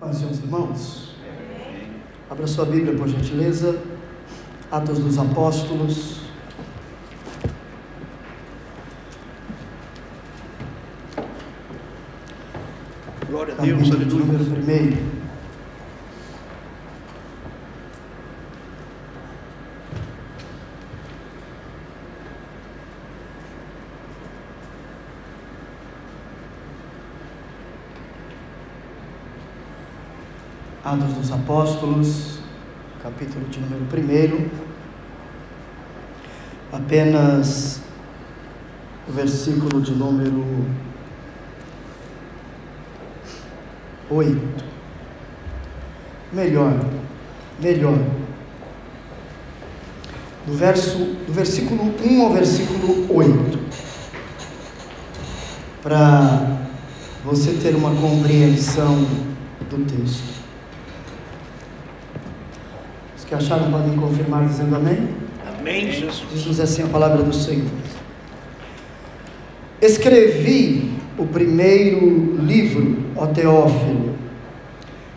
Paz, meus irmãos. Abra sua Bíblia, por gentileza. Atos dos Apóstolos. Glória a Deus, Capítulo de número 1. Atos dos Apóstolos, capítulo de número 1, apenas o versículo de número 8. Melhor. Do versículo 1 ao versículo 8, para você ter uma compreensão do texto. Que acharam podem confirmar dizendo amém? Amém, Jesus. Diz assim a palavra do Senhor. Escrevi o primeiro livro, ó Teófilo,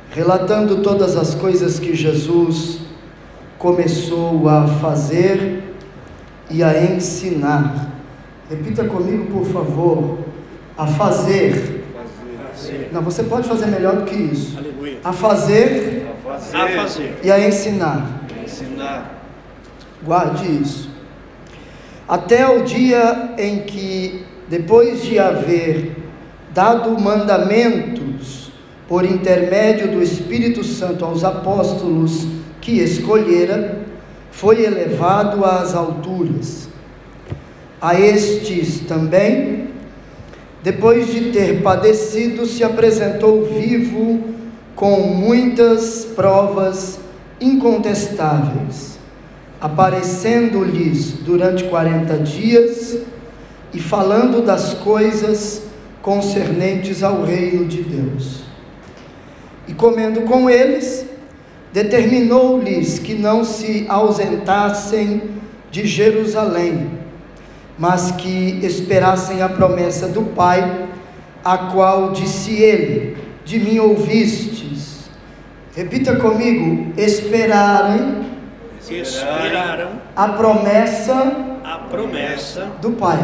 relatando todas as coisas que Jesus começou a fazer e a ensinar. Repita comigo, por favor. A fazer. Não, você pode fazer melhor do que isso. Aleluia. A fazer e a ensinar. Guarde isso. Até o dia em que, depois de haver dado mandamentos por intermédio do Espírito Santo aos apóstolos que escolhera, foi elevado às alturas. A estes também, depois de ter padecido, se apresentou vivo com muitas provas incontestáveis, aparecendo-lhes durante 40 dias e falando das coisas concernentes ao reino de Deus. E comendo com eles, determinou-lhes que não se ausentassem de Jerusalém, mas que esperassem a promessa do Pai, a qual disse ele: de mim ouvistes. Repita comigo: esperaram a promessa do Pai.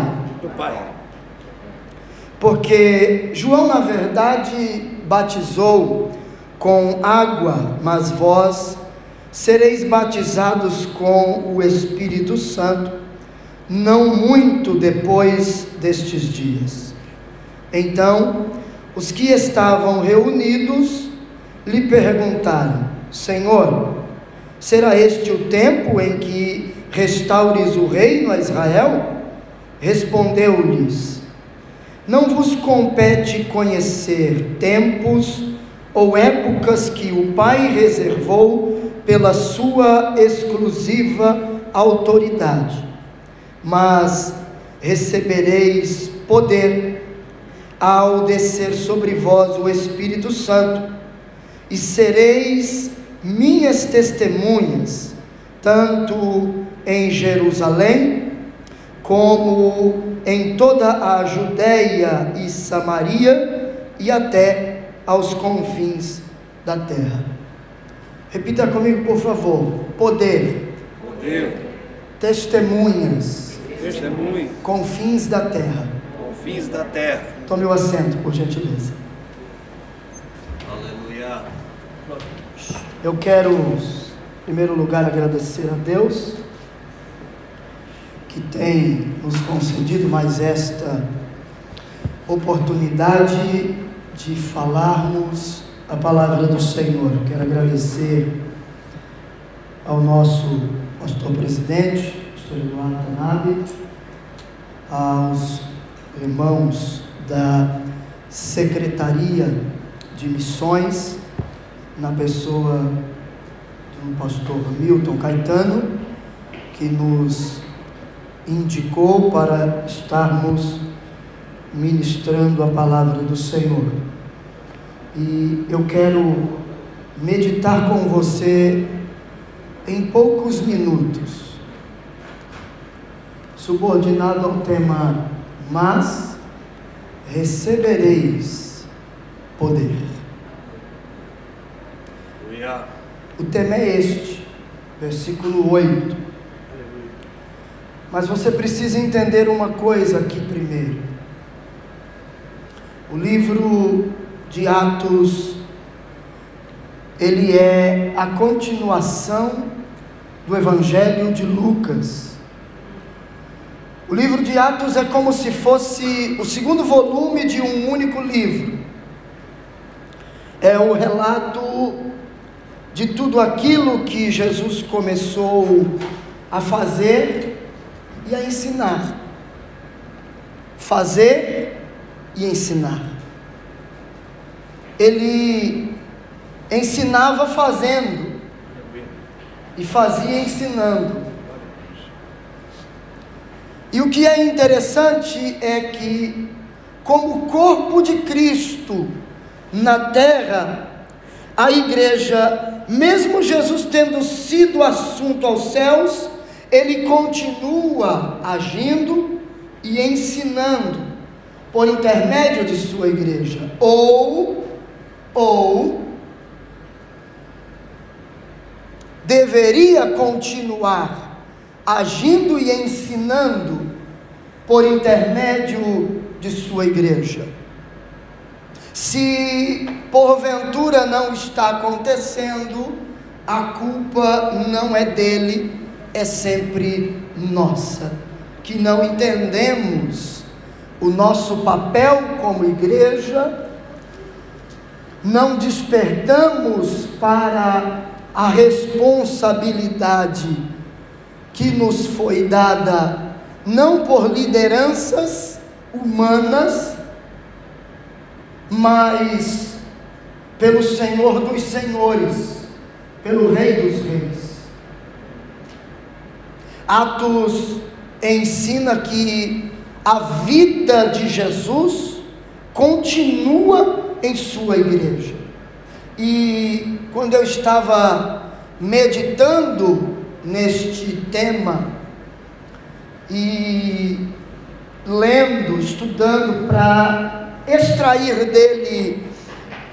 Porque João, na verdade, batizou com água, mas vós sereis batizados com o Espírito Santo, não muito depois destes dias. Então, os que estavam reunidos lhe perguntaram: Senhor, será este o tempo em que restaures o reino a Israel? Respondeu-lhes: não vos compete conhecer tempos ou épocas que o Pai reservou pela sua exclusiva autoridade, mas recebereis poder ao descer sobre vós o Espírito Santo, e sereis minhas testemunhas, tanto em Jerusalém, como em toda a Judéia e Samaria, e até aos confins da terra. Repita comigo, por favor: poder. Testemunhas. Confins da terra. Tome o assento, por gentileza. Aleluia. Eu quero, em primeiro lugar, agradecer a Deus, que tem nos concedido mais esta oportunidade de falarmos a palavra do Senhor. Quero agradecer ao nosso pastor presidente, pastor Eduardo Tanabe, aos irmãos da Secretaria de Missões, na pessoa do pastor Milton Caetano, que nos indicou para estarmos ministrando a palavra do Senhor. E eu quero meditar com você em poucos minutos, subordinado ao tema: mas recebereis poder. Aleluia. O tema é este, versículo 8. Aleluia. Mas você precisa entender uma coisa aqui primeiro. O livro de Atos, ele é a continuação do Evangelho de Lucas. O livro de Atos é como se fosse o segundo volume de um único livro. É o relato de tudo aquilo que Jesus começou a fazer e a ensinar. Fazer e ensinar. Ele ensinava fazendo e fazia ensinando. E o que é interessante é que, como corpo de Cristo na terra, a igreja, mesmo Jesus tendo sido assunto aos céus, ele continua agindo e ensinando por intermédio de sua igreja. Ou deveria continuar agindo e ensinando por intermédio de sua igreja. Se porventura não está acontecendo, a culpa não é dele, é sempre nossa, que não entendemos o nosso papel como igreja, não despertamos para a responsabilidade que nos foi dada, não por lideranças humanas, mas pelo Senhor dos Senhores, pelo Rei dos Reis. Atos ensina que a vida de Jesus continua em sua igreja. E quando eu estava meditando neste tema e lendo, estudando para extrair dele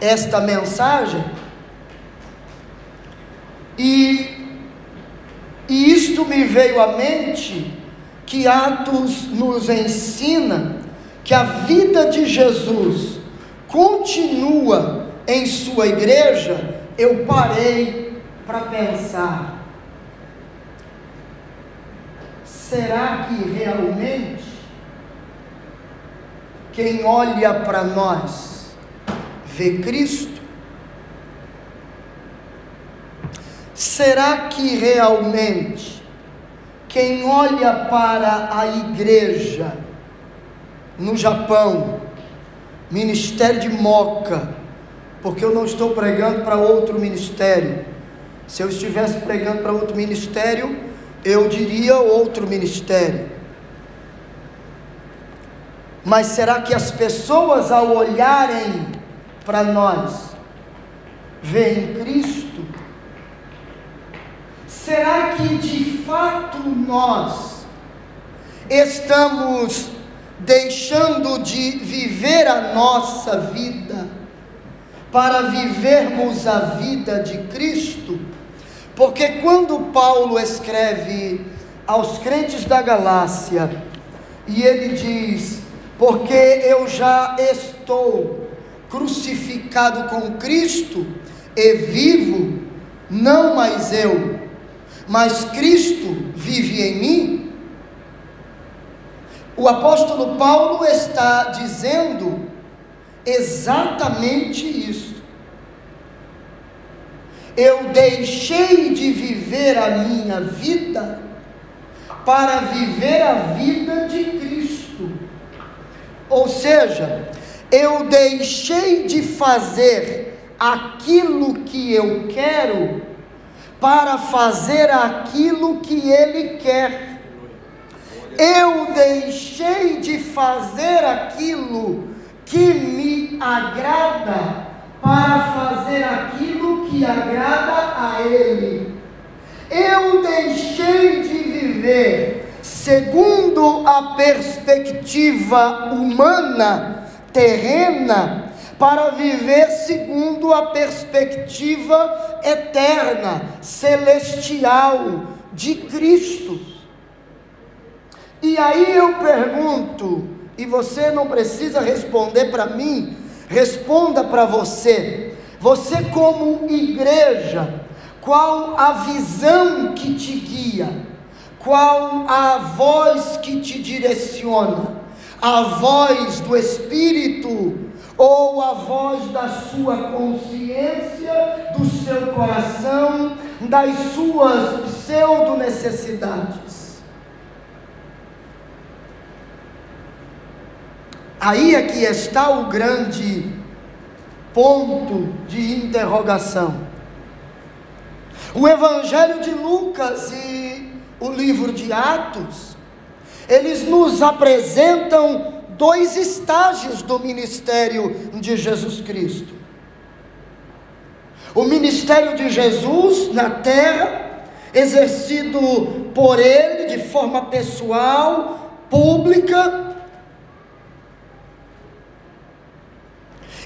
esta mensagem, e isto me veio à mente, que Atos nos ensina que a vida de Jesus continua em sua igreja. Eu parei para pensar, será que realmente quem olha para nós vê Cristo? Será que realmente quem olha para a igreja no Japão, ministério de Moca, porque eu não estou pregando para outro ministério, se eu estivesse pregando para outro ministério, eu diria outro ministério, mas será que as pessoas, ao olharem para nós, veem Cristo? Será que de fato nós estamos deixando de viver a nossa vida para vivermos a vida de Cristo? Porque quando Paulo escreve aos crentes da Galácia, e ele diz: porque eu já estou crucificado com Cristo, e vivo, não mais eu, mas Cristo vive em mim. O apóstolo Paulo está dizendo exatamente isso. Eu deixei de viver a minha vida para viver a vida de Cristo. Ou seja, eu deixei de fazer aquilo que eu quero para fazer aquilo que Ele quer. Eu deixei de fazer aquilo que me agrada para fazer aquilo que agrada a Ele. Eu deixei de viver segundo a perspectiva humana, terrena, para viver segundo a perspectiva eterna, celestial de Cristo. E aí eu pergunto, e você não precisa responder para mim, responda para você. Você como igreja, qual a visão que te guia? Qual a voz que te direciona? A voz do Espírito ou a voz da sua consciência, do seu coração, das suas pseudo-necessidades? Aí é que está o grande ponto de interrogação. O Evangelho de Lucas e o livro de Atos, eles nos apresentam dois estágios do ministério de Jesus Cristo. O ministério de Jesus na terra, exercido por ele de forma pessoal, pública.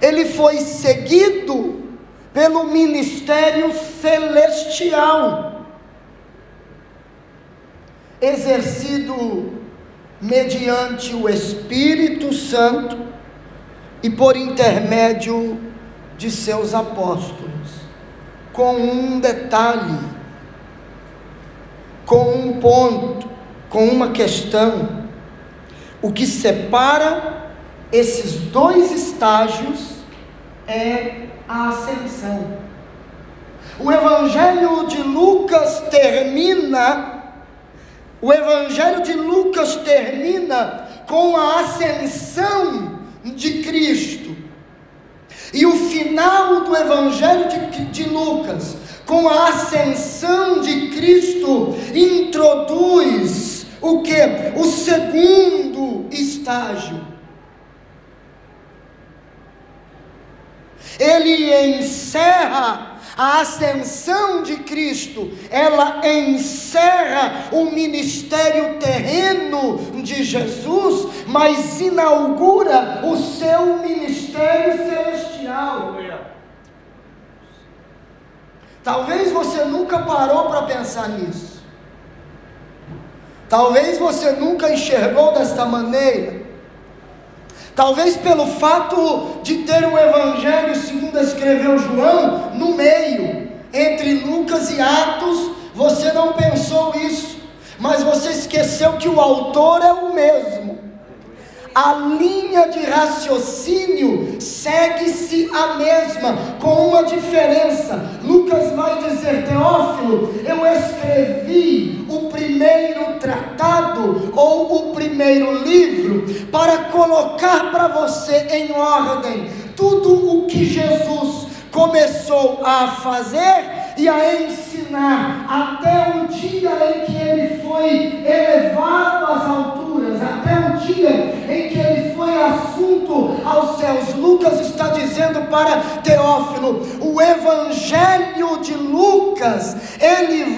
Ele foi seguido pelo ministério celestial, exercido mediante o Espírito Santo e por intermédio de seus apóstolos, com um detalhe, com um ponto, com uma questão. O que separa esses dois estágios é a ascensão. O Evangelho de Lucas termina com a ascensão de Cristo. E o final do Evangelho de Lucas, com a ascensão de Cristo, introduz o quê? O segundo estágio. Ele encerra a ascensão de Cristo, ela encerra o ministério terreno de Jesus, mas inaugura o seu ministério celestial. Talvez você nunca parou para pensar nisso. Talvez você nunca enxergou desta maneira. Talvez pelo fato de ter um evangelho, segundo escreveu João, no meio, entre Lucas e Atos, você não pensou isso, mas você esqueceu que o autor é o mesmo. A linha de raciocínio segue-se a mesma, com uma diferença. Lucas vai dizer: Teófilo, eu escrevi o primeiro tratado, ou o primeiro livro, para colocar para você em ordem tudo o que Jesus começou a fazer e a ensinar, até o dia em que ele foi elevado às alturas, até o dia em que ele foi assunto aos céus. Lucas está dizendo para Teófilo: o Evangelho de Lucas, ele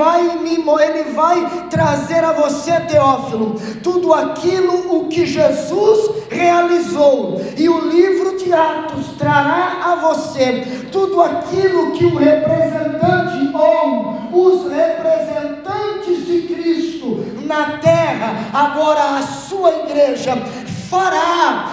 vai trazer a você, Teófilo, tudo aquilo o que Jesus realizou, e o livro de Atos trará a você tudo aquilo que o representante ou os representantes de Cristo na terra, agora a sua igreja, fará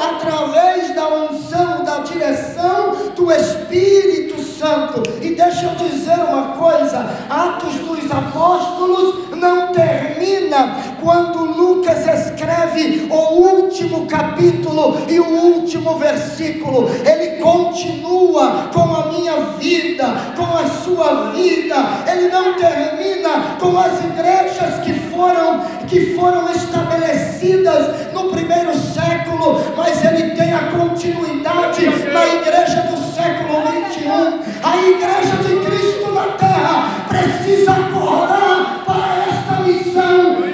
através da unção, da direção do Espírito Santo. E deixa eu dizer uma coisa: Atos dos Apóstolos não termina quando Lucas escreve o último capítulo e o último versículo. Ele continua com a minha vida, com a sua vida. Ele não termina com as igrejas que foram estabelecidas no primeiro século, mas ele tem a continuidade na igreja do século 21. A igreja de Cristo na terra precisa acordar para esta missão.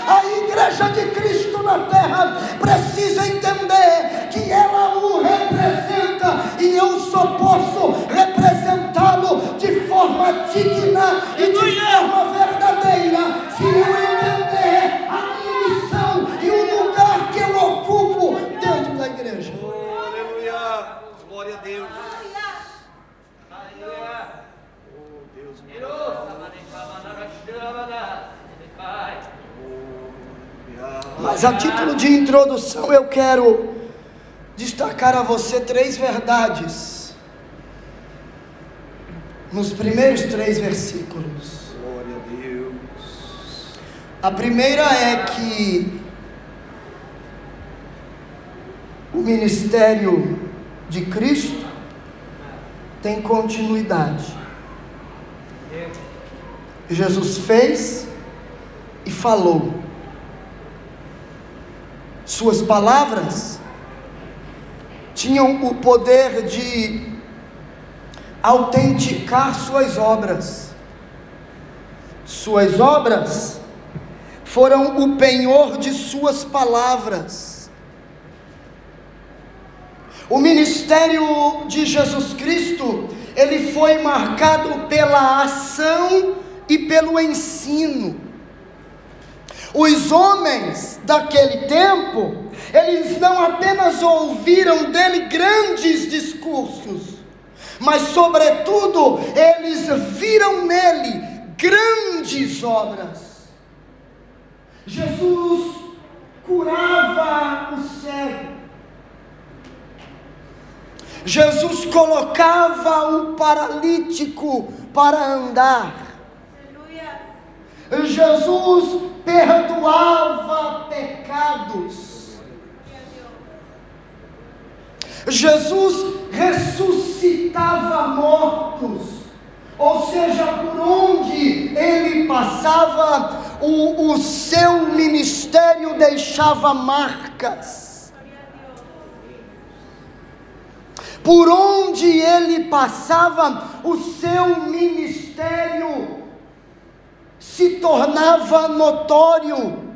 A igreja de Cristo na terra precisa entender que ela o representa, e eu só posso representá-lo de forma digna e de forma verdadeira se eu entender a minha missão e o lugar que eu ocupo dentro Glória a Deus. Oh, Deus meu. Mas a título de introdução eu quero destacar a você 3 verdades nos primeiros 3 versículos. Glória a Deus. A primeira é que o ministério de Cristo tem continuidade. Jesus fez e falou. Suas palavras tinham o poder de autenticar suas obras. Suas obras foram o penhor de suas palavras. O ministério de Jesus Cristo, ele foi marcado pela ação e pelo ensino. Os homens daquele tempo, eles não apenas ouviram dele grandes discursos, mas sobretudo, eles viram nele grandes obras. Jesus curava o cego. Jesus colocava o paralítico para andar. Jesus perdoava pecados. Jesus ressuscitava mortos. Ou seja, por onde ele passava, o seu ministério deixava marcas. Por onde ele passava, o seu ministério se tornava notório.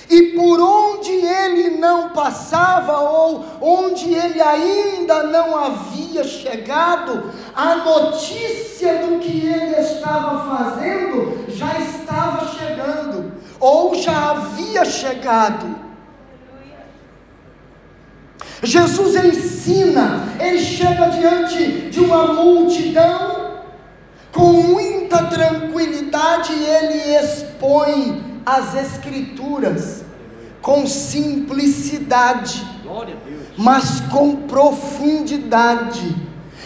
E por onde ele não passava, ou onde ele ainda não havia chegado, a notícia do que ele estava fazendo já estava chegando, ou já havia chegado. Jesus ensina, ele chega diante de uma multidão, com muita tranquilidade ele expõe as Escrituras, com simplicidade, mas com profundidade.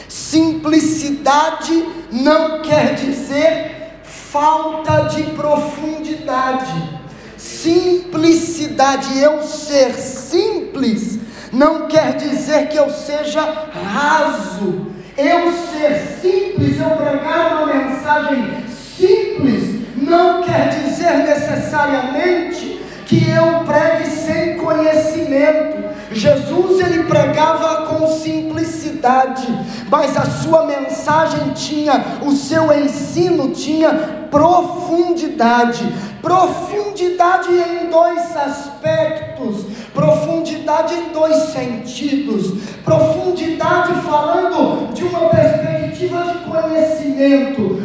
Simplicidade não quer dizer falta de profundidade. Simplicidade, eu ser simples, não quer dizer que eu seja raso. Eu ser simples, eu pregar uma mensagem simples, não quer dizer necessariamente que eu pregue sem conhecimento. Jesus, ele pregava com simplicidade, mas a sua mensagem tinha, o seu ensino tinha profundidade. Profundidade em 2 aspectos, profundidade em 2 sentidos. Profundidade falando de uma perspectiva de conhecimento.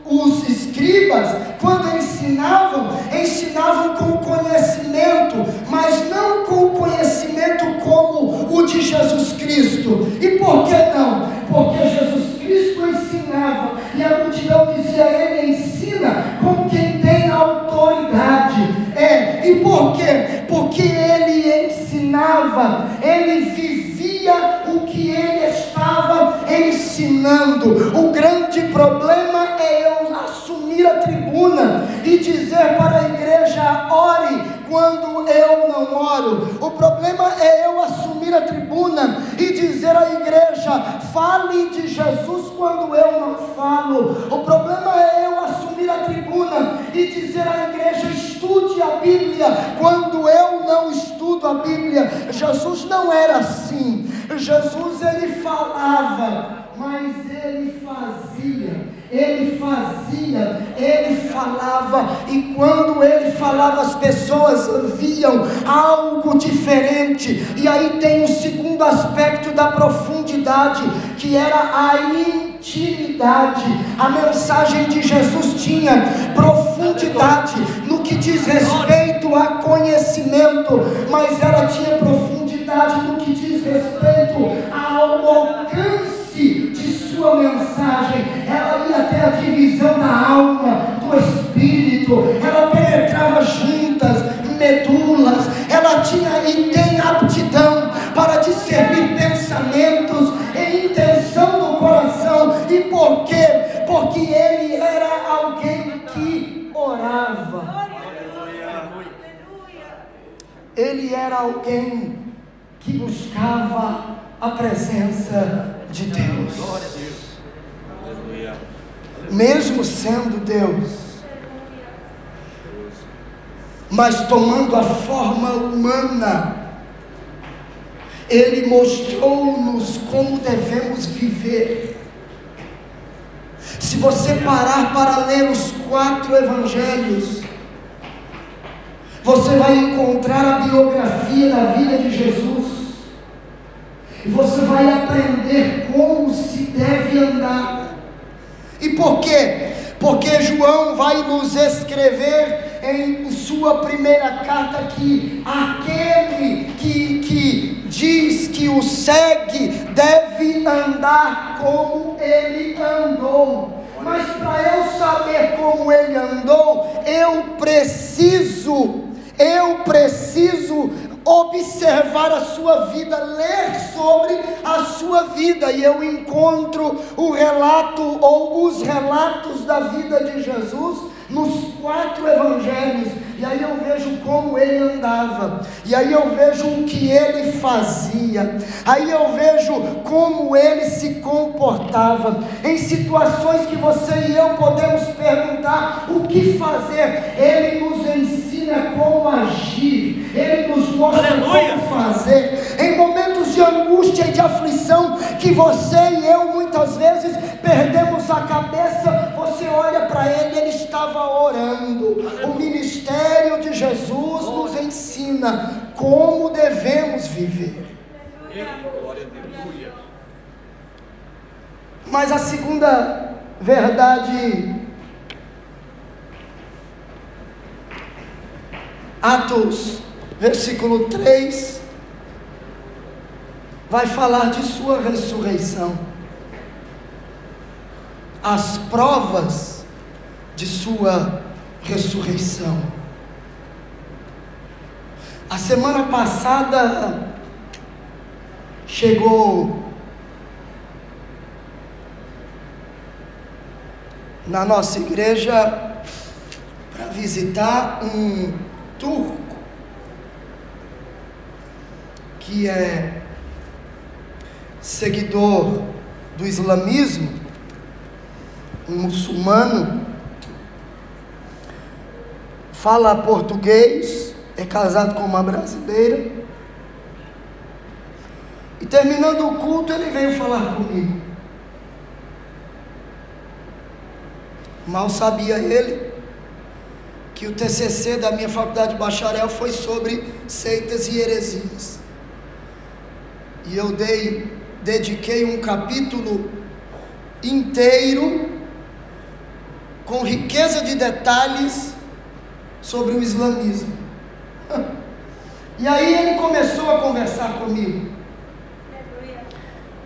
Os escribas, quando ensinavam com conhecimento, mas não com conhecimento como o de Jesus Cristo. E por que não? Porque Jesus Cristo ensinava, e a multidão dizia, ele ensina como quem tem autoridade. E por quê? Porque ele ensinava, ele vivia o que ele estava ensinando. O grande problema é eu assumir a tribuna e dizer para a igreja, ore, quando eu não oro. O problema é eu assumir a tribuna e dizer à igreja, fale de Jesus, quando eu não falo. O problema é eu assumir a tribuna e dizer à igreja, estude a Bíblia, quando eu não estudo a Bíblia. Jesus não era assim. Jesus, ele falava, mas ele fazia. Ele falava, e quando ele falava, as pessoas viam algo diferente. E aí tem o segundo aspecto da profundidade, que era a intimidade. A mensagem de Jesus tinha profundidade no que diz respeito a conhecimento, mas ela tinha profundidade no que diz respeito ele era alguém que buscava a presença de Deus. Glória a Deus. Aleluia. Mesmo sendo Deus, mas tomando a forma humana, ele mostrou-nos como devemos viver. Se você parar para ler os 4 evangelhos, você vai encontrar a biografia da vida de Jesus, e você vai aprender como se deve andar. E por quê? Porque João vai nos escrever em sua primeira carta que aquele que diz que o segue deve andar como ele andou. Mas para eu saber como ele andou, eu preciso observar a sua vida, ler sobre a sua vida, e eu encontro o relato ou os relatos da vida de Jesus nos 4 evangelhos, e aí eu vejo como ele andava, e aí eu vejo o que ele fazia, aí eu vejo como ele se comportava, em situações que você e eu podemos perguntar o que fazer, ele nos ensina como agir, ele nos mostra como fazer, em momentos de angústia e de aflição, que você e eu muitas vezes perdemos a cabeça, você olha para ele, ele estava orando. O ministério de Jesus nos ensina como devemos viver. Mas a segunda verdade, Atos, versículo 3, vai falar de sua ressurreição, as provas de sua ressurreição. A semana passada chegou na nossa igreja para visitar um turco que é seguidor do islamismo, um muçulmano, fala português, é casado com uma brasileira, e terminando o culto ele veio falar comigo. Mal sabia ele que o TCC da minha faculdade de bacharel foi sobre seitas e heresias, e eu dediquei um capítulo inteiro com riqueza de detalhes sobre o islamismo. E aí ele começou a conversar comigo,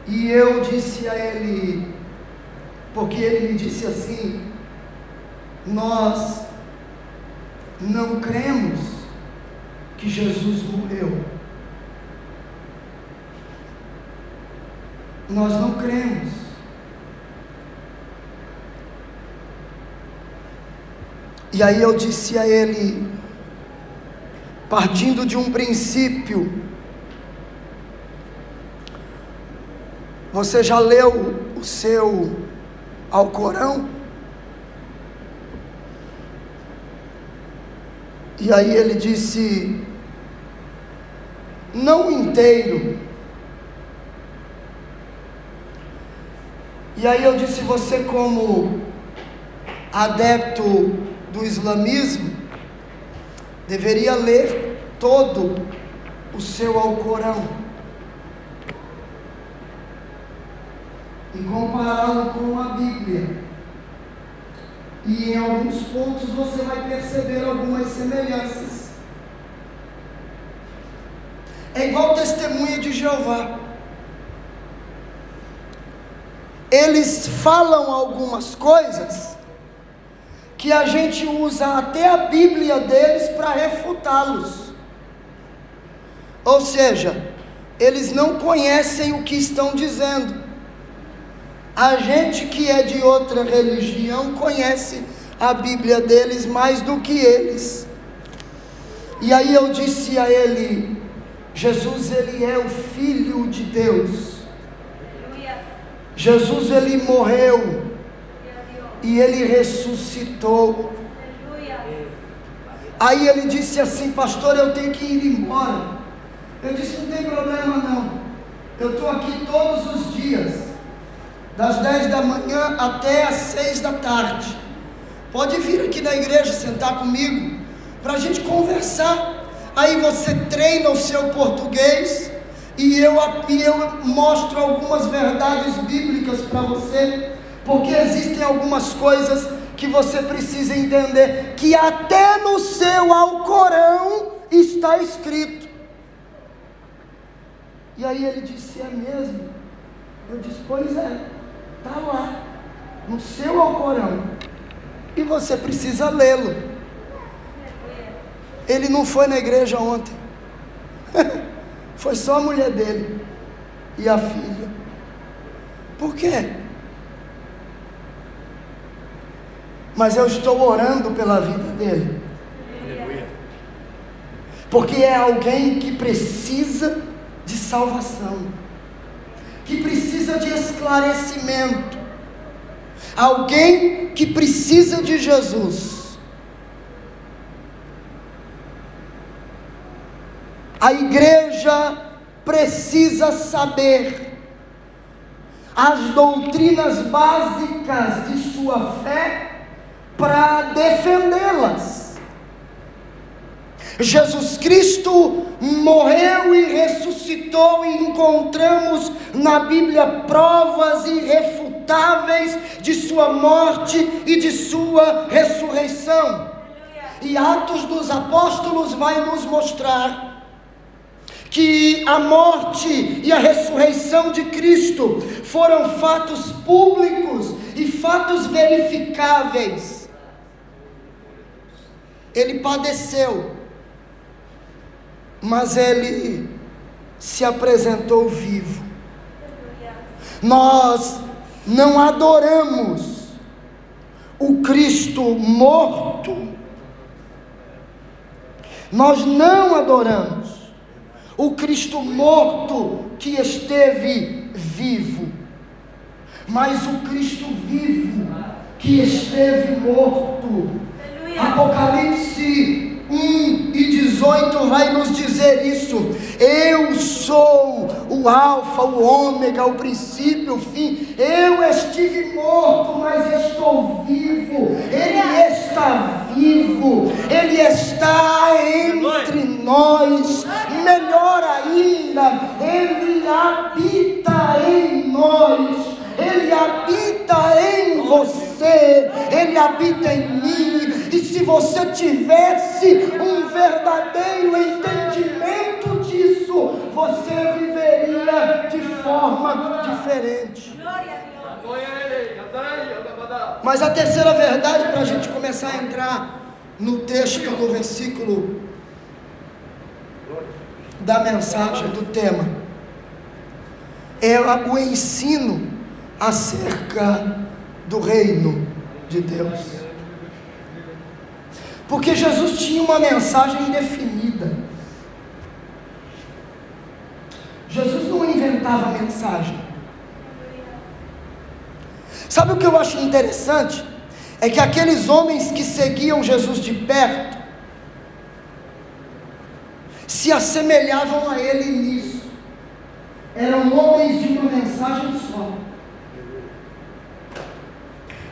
e eu disse a ele, porque ele me disse assim: nós não cremos que Jesus morreu, nós não cremos. E aí eu disse a ele, partindo de um princípio: você já leu o seu Alcorão? E aí ele disse: não inteiro. E aí eu disse: você, como adepto do islamismo, deveria ler todo o seu Alcorão e compará-lo com a Bíblia, e em alguns pontos você vai perceber algumas semelhanças. É igual testemunha de Jeová. Eles falam algumas coisas que a gente usa até a Bíblia deles para refutá-los. Ou seja, eles não conhecem o que estão dizendo. A gente que é de outra religião conhece a Bíblia deles mais do que eles. E aí eu disse a ele: Jesus, ele é o Filho de Deus. Jesus, ele morreu e ele ressuscitou. Aí ele disse assim: pastor, eu tenho que ir embora. Eu disse: não tem problema não, eu estou aqui todos os dias, das 10 da manhã até as 6 da tarde. Pode vir aqui na igreja sentar comigo, para a gente conversar. Aí você treina o seu português e eu mostro algumas verdades bíblicas para você, porque existem algumas coisas que você precisa entender, que até no seu Alcorão está escrito. E aí ele disse: é mesmo? Eu disse: pois é, está lá, no seu Alcorão, e você precisa lê-lo. Ele não foi na igreja ontem, foi só a mulher dele e a filha. Por quê? Mas eu estou orando pela vida dele, porque é alguém que precisa de salvação, que precisa de esclarecimento, alguém que precisa de Jesus. A igreja precisa saber as doutrinas básicas de sua fé para defendê-las. Jesus Cristo morreu e ressuscitou, e encontramos na Bíblia provas irrefutáveis de sua morte e de sua ressurreição. E Atos dos Apóstolos vai nos mostrar que a morte e a ressurreição de Cristo foram fatos públicos e fatos verificáveis. Ele padeceu, mas ele se apresentou vivo. Nós não adoramos o Cristo morto, nós não adoramos o Cristo morto que esteve vivo, mas o Cristo vivo que esteve morto. Apocalipse 1:18 vai nos dizer isso: eu sou o alfa, o ômega, o princípio, o fim. Eu estive morto, mas estou vivo. Ele está vivo, Ele está entre nós. Melhor ainda, Ele habita em nós, Ele habita em você, Ele habita em mim. E se você tivesse um verdadeiro entendimento disso, você viveria de forma diferente. Mas a terceira verdade, para a gente começar a entrar no texto, no versículo da mensagem, do tema, é o ensino acerca do reino de Deus. Porque Jesus tinha uma mensagem definida. Jesus não inventava mensagem. Sabe o que eu acho interessante? É que aqueles homens que seguiam Jesus de perto se assemelhavam a ele nisso. Eram homens de uma mensagem só.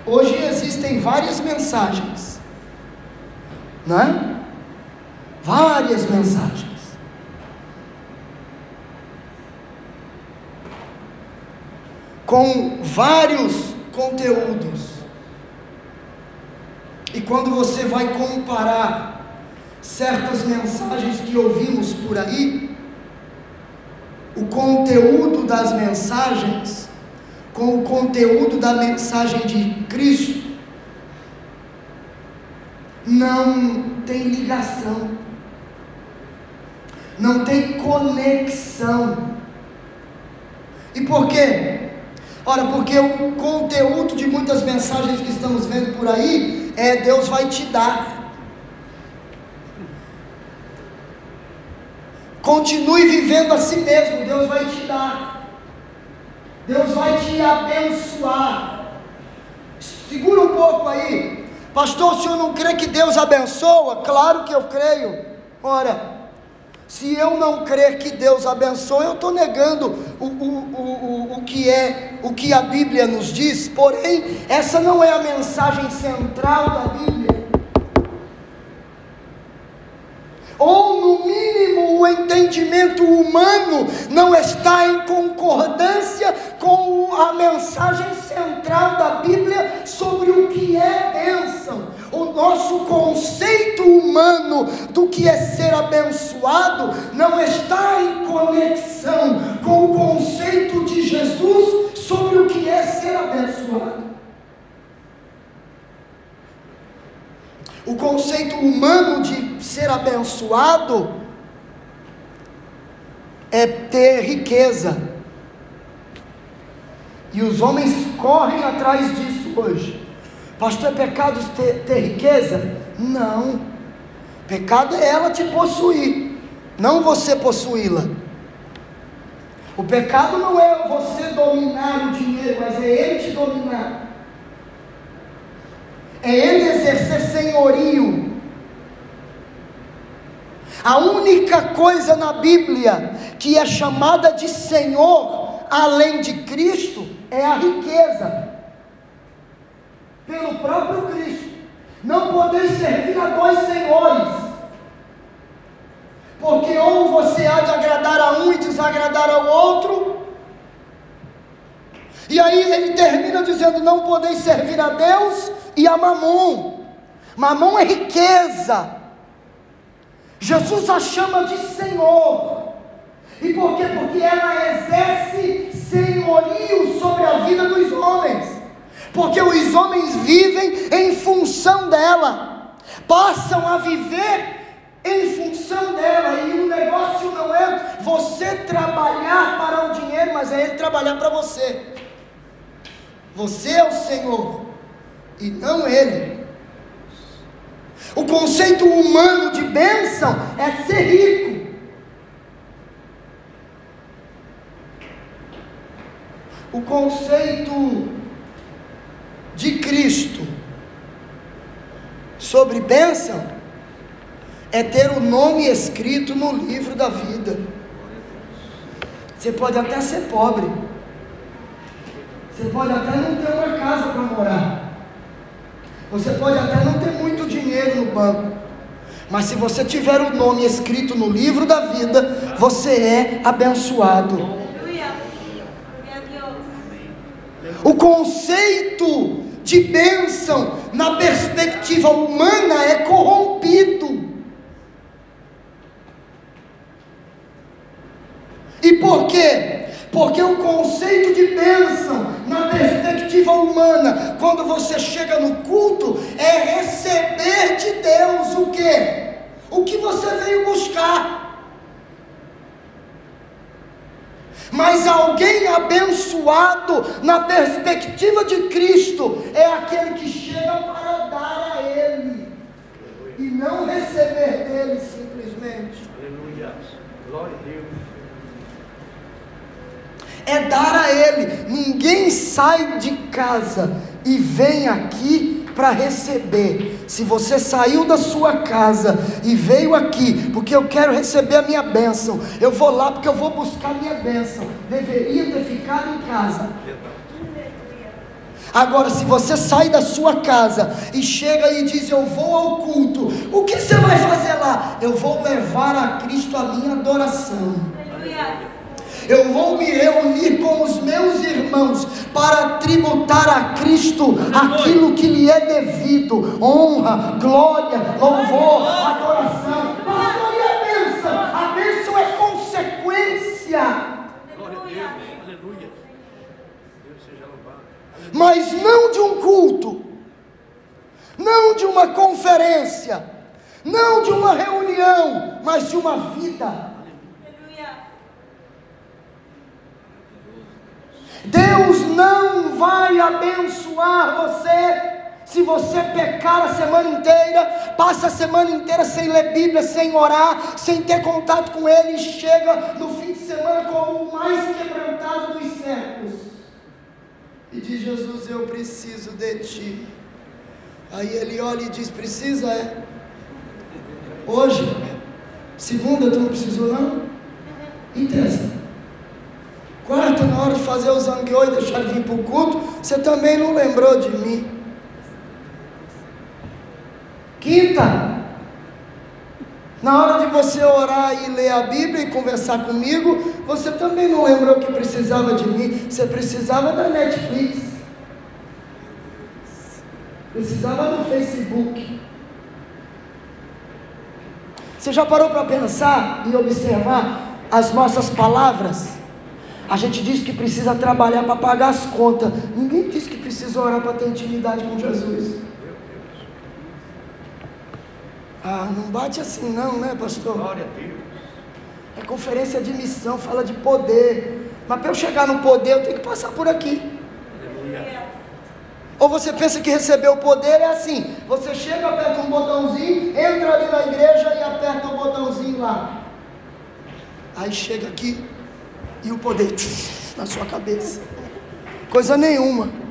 Hoje existem várias mensagens, não é? Várias mensagens. Com vários conteúdos. E quando você vai comparar certas mensagens que ouvimos por aí, o conteúdo das mensagens com o conteúdo da mensagem de Cristo não tem ligação, não tem conexão. E por quê? Ora, porque o conteúdo de muitas mensagens que estamos vendo por aí é: Deus vai te dar. Continue vivendo a si mesmo, Deus vai te dar, Deus vai te abençoar. Segura um pouco aí, pastor, o senhor não crê que Deus abençoa? Claro que eu creio. Ora, se eu não crer que Deus abençoa, eu estou negando o que a Bíblia nos diz. Porém, essa não é a mensagem central da Bíblia. Ou no mínimo o entendimento humano não está em concordância com a mensagem central da Bíblia sobre o que é bênção. O nosso conceito humano do que é ser abençoado não está em conexão com o conceito de Jesus sobre o que é ser abençoado. O conceito humano de ser abençoado é ter riqueza, e os homens correm atrás disso hoje. Pastor, é pecado ter riqueza? Não, pecado é ela te possuir, não você possuí-la. O pecado não é você dominar o dinheiro, mas é ele te dominar. É ele exercer senhorio. A única coisa na Bíblia que é chamada de Senhor, além de Cristo, é a riqueza. Pelo próprio Cristo. Não poder servir a dois senhores, porque ou você há de agradar a um e desagradar ao outro. E aí ele termina dizendo: não podeis servir a Deus e a Mamon. Mamon é riqueza. Jesus a chama de Senhor. E por quê? Porque ela exerce senhorio sobre a vida dos homens. Porque os homens vivem em função dela, passam a viver em função dela. E o negócio não é você trabalhar para o dinheiro, mas é ele trabalhar para você. Você é o Senhor e não ele. O conceito humano de bênção é ser rico. O conceito de Cristo sobre bênção é ter o nome escrito no livro da vida. Você pode até ser pobre, você pode até não ter uma casa para morar, você pode até não ter muito dinheiro no banco, mas se você tiver o nome escrito no livro da vida, você é abençoado. O conceito de bênção na perspectiva humana é corrompido. E por quê? Porque o conceito de bênção na perspectiva humana, quando você chega no culto, é receber de Deus o quê? O que você veio buscar. Mas alguém abençoado na perspectiva de Cristo é aquele que chega para dar a Ele e não receber dele simplesmente. Aleluia. Glória a Deus. É dar a Ele. Ninguém sai de casa e vem aqui para receber. Se você saiu da sua casa e veio aqui porque eu quero receber a minha bênção, eu vou lá porque eu vou buscar a minha bênção, deveria ter ficado em casa. Agora, se você sai da sua casa e chega e diz: eu vou ao culto, o que você vai fazer lá? Eu vou levar a Cristo a minha adoração. Eu vou me reunir com os meus irmãos para tributar a Cristo aquilo que lhe é devido: honra, glória, louvor, adoração. Mas adorar é bênção. A bênção é consequência. Glória a Deus. Aleluia. Deus seja louvado. Mas não de um culto, não de uma conferência, não de uma reunião, mas de uma vida. Deus não vai abençoar você Se você pecar a semana inteira, passa a semana inteira sem ler Bíblia, sem orar, sem ter contato com Ele, e chega no fim de semana como o mais quebrantado dos séculos, e diz: Jesus, eu preciso de Ti. Aí Ele olha e diz: precisa, é? Hoje, segunda, tu não precisou não? E terça? Quarta, na hora de fazer o zangueô e deixar ele vir para o culto, você também não lembrou de mim. Quinta, na hora de você orar e ler a Bíblia e conversar comigo, você também não lembrou que precisava de mim. Você precisava da Netflix, precisava do Facebook. Você já parou para pensar e observar as nossas palavras? A gente diz que precisa trabalhar para pagar as contas. Ninguém diz que precisa orar para ter intimidade com Jesus. Ah, não bate assim não, né, pastor? Glória a Deus. É conferência de missão, fala de poder. Mas para eu chegar no poder, eu tenho que passar por aqui. Aleluia. Ou você pensa que receber o poder é assim: você chega, aperta um botãozinho, entra ali na igreja e aperta o botãozinho lá. Aí chega aqui e o poder na sua cabeça. Coisa nenhuma.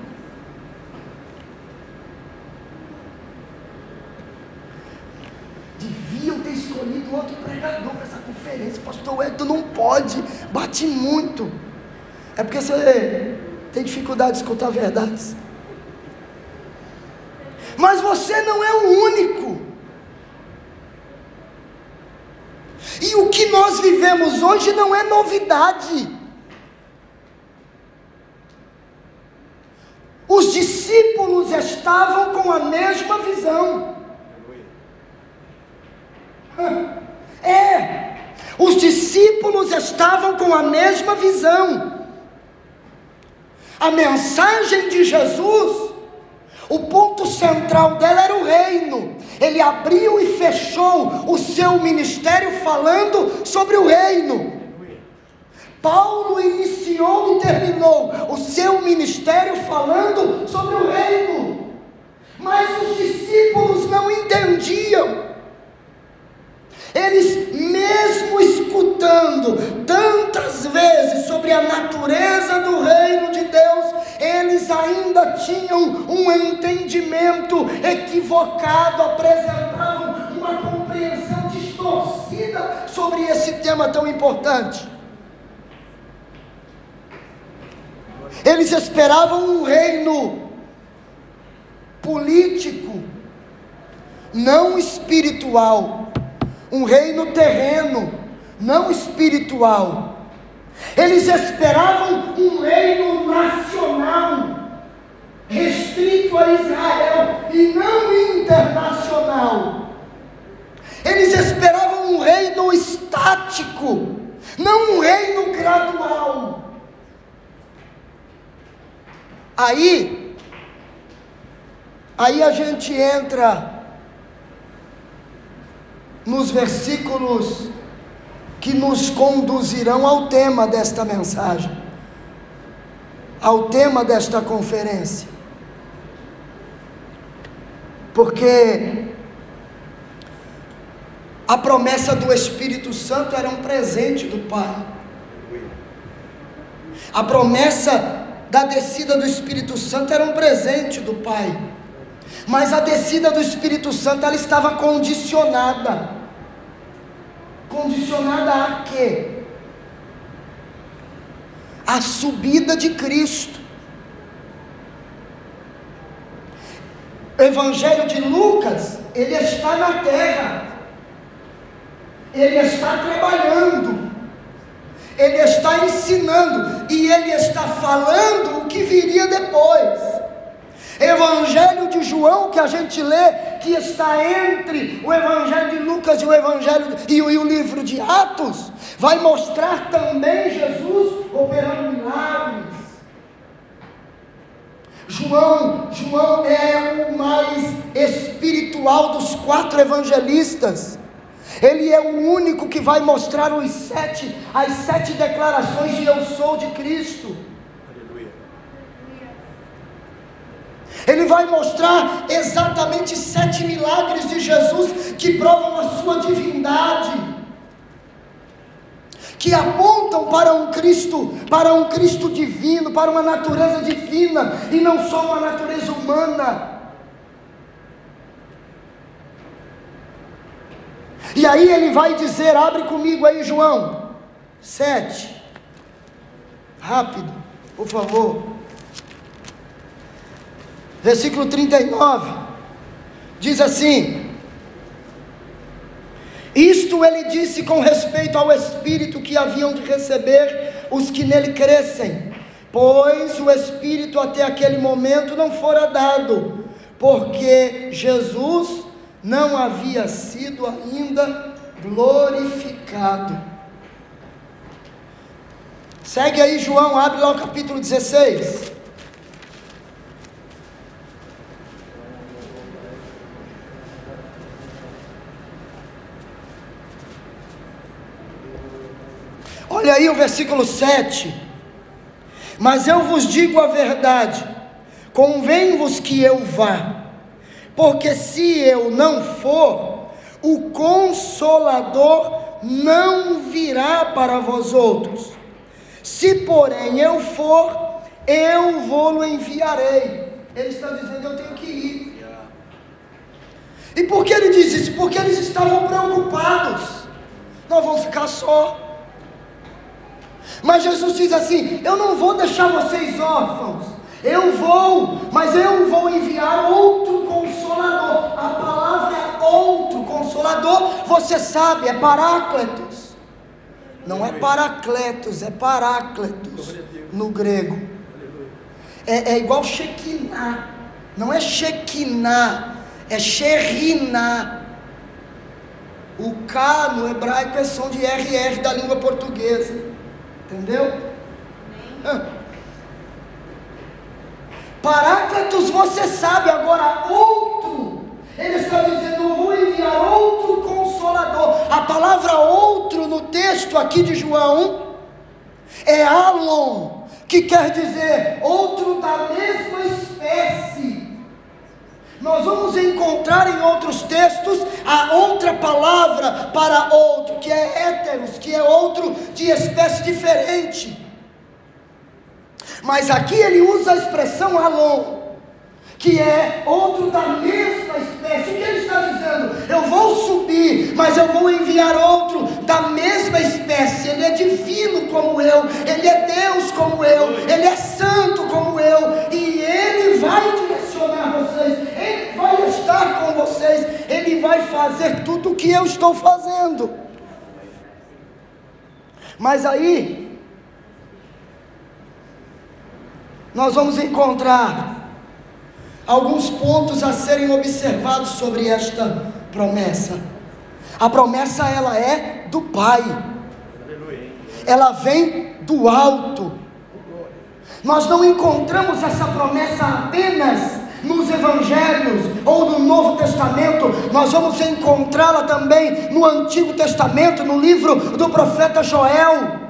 Deviam ter escolhido outro pregador para essa conferência. Pastor Hélio, não pode, bate muito. É porque você tem dificuldade de escutar verdades. Mas você não é o único. E o que nós vivemos hoje não é novidade. Os discípulos estavam com a mesma visão. Os discípulos estavam com a mesma visão. A mensagem de Jesus, o ponto central dela era o reino. Ele abriu e fechou o seu ministério falando sobre o reino. Paulo iniciou e terminou o seu ministério falando sobre o reino. Mas os discípulos não entendiam. Eles, mesmo escutando tantas vezes sobre a natureza do reino de Deus, eles ainda tinham um entendimento equivocado, apresentavam uma compreensão distorcida sobre esse tema tão importante. Eles esperavam um reino político, não espiritual. Um reino terreno, não espiritual. Eles esperavam um reino nacional, restrito a Israel, e não internacional. Eles esperavam um reino estático, não um reino gradual. Aí a gente entra nos versículos que nos conduzirão ao tema desta mensagem, ao tema desta conferência, porque a promessa do Espírito Santo era um presente do Pai. A promessa da descida do Espírito Santo era um presente do Pai. Mas a descida do Espírito Santo, ela estava condicionada. Condicionada a quê? A subida de Cristo. O Evangelho de Lucas, ele está na terra. Ele está trabalhando. Ele está ensinando. E ele está falando o que viria depois. Evangelho de João, que a gente lê, que está entre o Evangelho de Lucas e o livro de Atos, vai mostrar também Jesus operando milagres. João é o mais espiritual dos 4 evangelistas. Ele é o único que vai mostrar as 7 declarações de eu sou de Cristo. Ele vai mostrar exatamente 7 milagres de Jesus que provam a sua divindade, que apontam para um Cristo divino, para uma natureza divina e não só uma natureza humana. E aí ele vai dizer, abre comigo aí João 7, rápido, por favor, versículo 39, diz assim: isto ele disse com respeito ao Espírito que haviam de receber os que nele crescem, pois o Espírito até aquele momento não fora dado, porque Jesus não havia sido ainda glorificado. Segue aí João, abre lá o capítulo 16. Olha aí o versículo 7. Mas eu vos digo a verdade, convém-vos que eu vá, porque se eu não for, o Consolador não virá para vós outros. Se porém eu for, eu vou-lo enviarei. Ele está dizendo, eu tenho que ir. E por que ele diz isso? Porque eles estavam preocupados, nós vamos ficar só. Mas Jesus diz assim, eu não vou deixar vocês órfãos, eu vou, mas eu vou enviar outro Consolador. A palavra é outro Consolador, você sabe, é Parácletos. Não é Paracletos, é Parácletos no grego. É igual Shekinah, não é Shekinah, é Sherinah. O K no hebraico é som de RR da língua portuguesa, entendeu? Paráclitos você sabe, agora outro, ele está dizendo, eu vou enviar outro Consolador. A palavra outro no texto aqui de João é alon, que quer dizer outro da mesma espécie. Nós vamos encontrar em outros textos a outra palavra para outro, que é héteros, que é outro de espécie diferente. Mas aqui ele usa a expressão alon, que é outro da mesma espécie. O que ele está dizendo? Eu vou subir, mas eu vou enviar outro da mesma espécie. Ele é divino como eu, ele é Deus como eu, ele é santo como eu, e ele vai direcionar vocês, ele vai estar com vocês, ele vai fazer tudo o que eu estou fazendo. Mas aí nós vamos encontrar alguns pontos a serem observados sobre esta promessa. A promessa, ela é do Pai, ela vem do alto. Nós não encontramos essa promessa apenas nos Evangelhos ou no Novo Testamento, nós vamos encontrá-la também no Antigo Testamento, no livro do profeta Joel.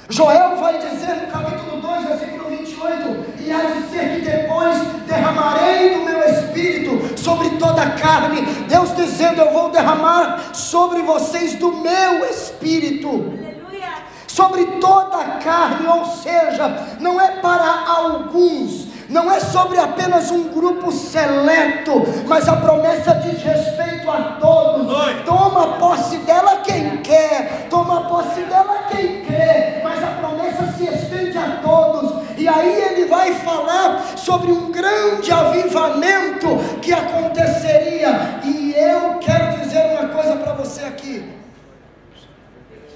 Joel vai dizer no capítulo 2, versículo 28, e há de ser que depois derramarei do meu Espírito sobre toda a carne. Deus dizendo, eu vou derramar sobre vocês do meu Espírito. Aleluia. Sobre toda a carne, ou seja, não é para alguns, não é sobre apenas um grupo seleto, mas a promessa diz respeito a todos. Toma posse dela quem quer, toma posse dela quem crê, mas a promessa se estende a todos. E aí ele vai falar sobre um grande avivamento que aconteceria. E eu quero dizer uma coisa para você aqui,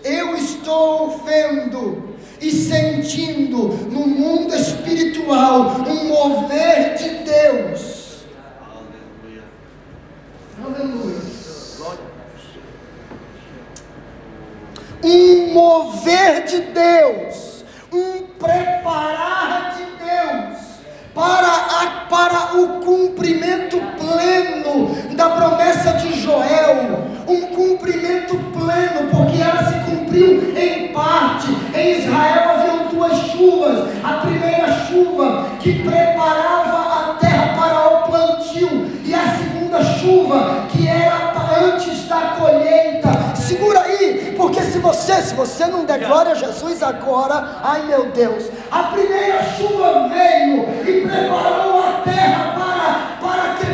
eu estou vendo e sentindo no mundo espiritual um mover de Deus. Aleluia. Um mover de Deus, um preparar de Deus para o cumprimento pleno da promessa de Joel, um cumprimento pleno, porque ela se cumpriu em parte. Em Israel haviam duas chuvas, a primeira chuva que preparava você, se você não der glória a Jesus agora, ai meu Deus, a primeira chuva veio e preparou a terra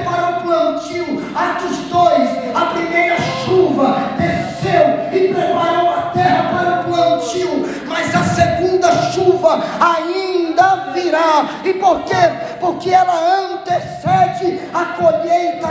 para o plantio. Atos 2, a primeira chuva desceu e preparou a terra para o plantio, mas a segunda chuva ainda virá. E por quê? Porque ela antecede a colheita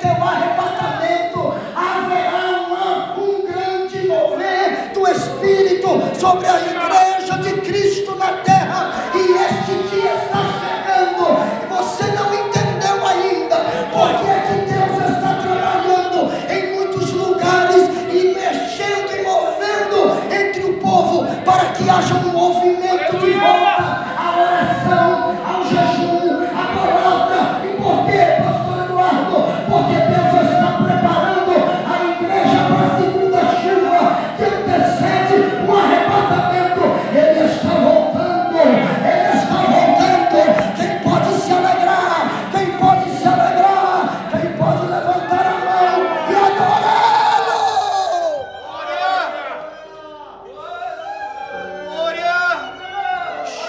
é o arrebatamento. Haverá um grande mover do Espírito sobre a igreja de Cristo na terra, e este dia está chegando. Você não entendeu ainda porque é que Deus está trabalhando em muitos lugares e mexendo e movendo entre o povo para que haja um movimento de volta à oração, ao jejum, à palavra. E por quê, pastor Eduardo? Porque Deus está preparando a igreja para a segunda chuva que antecede o arrebatamento. Ele está voltando, ele está voltando. Quem pode se alegrar? Quem pode se alegrar? Quem pode levantar a mão e adorá-lo?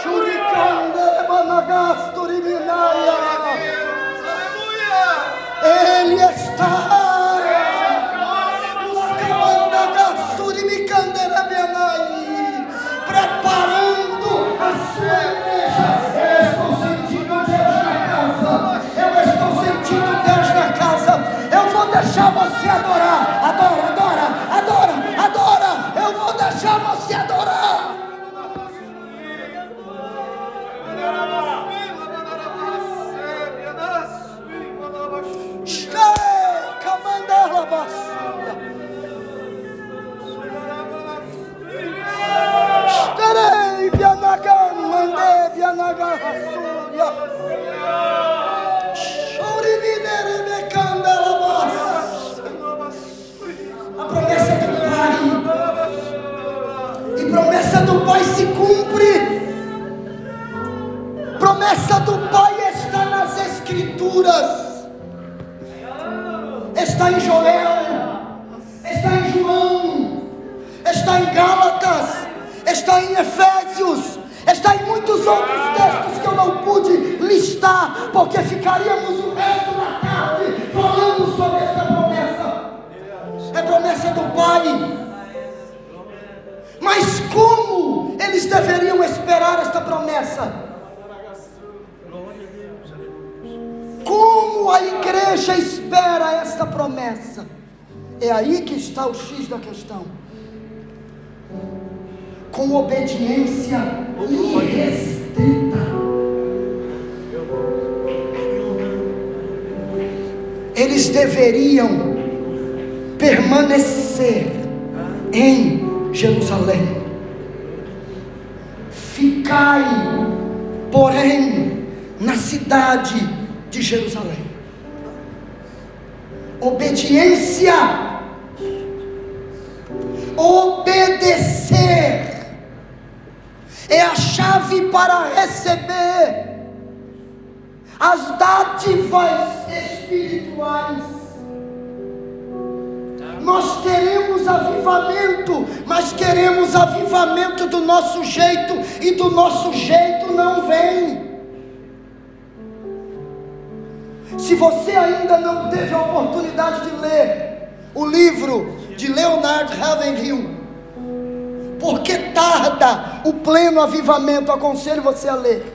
Shurikanda Managasturiminaya. Ele está preparando a sua igreja. Eu estou sentindo Deus na casa. Eu estou sentindo Deus na casa. Eu vou deixar você adorar. Adora, adora, adora, adora. Eu vou deixar você adorar. A promessa do Pai, e promessa do Pai se cumpre. Promessa do Pai está nas Escrituras, está em Joel, está em João, está em Gálatas, está em Efésios, está em muitos outros textos que eu não pude listar, porque ficaríamos o resto da tarde falando sobre essa promessa. É promessa do Pai. Mas como eles deveriam esperar esta promessa? Como a igreja espera esta promessa? É aí que está o X da questão. Com obediência irrestrita. Eles deveriam permanecer em Jerusalém. Ficai, porém, na cidade de Jerusalém. Obediência, obedecer é a chave para receber as dádivas espirituais. Nós queremos avivamento, mas queremos avivamento do nosso jeito, e do nosso jeito não vem. Se você ainda não teve a oportunidade de ler o livro de Leonard Ravenhill, Porque tarda o pleno avivamento, aconselho você a ler.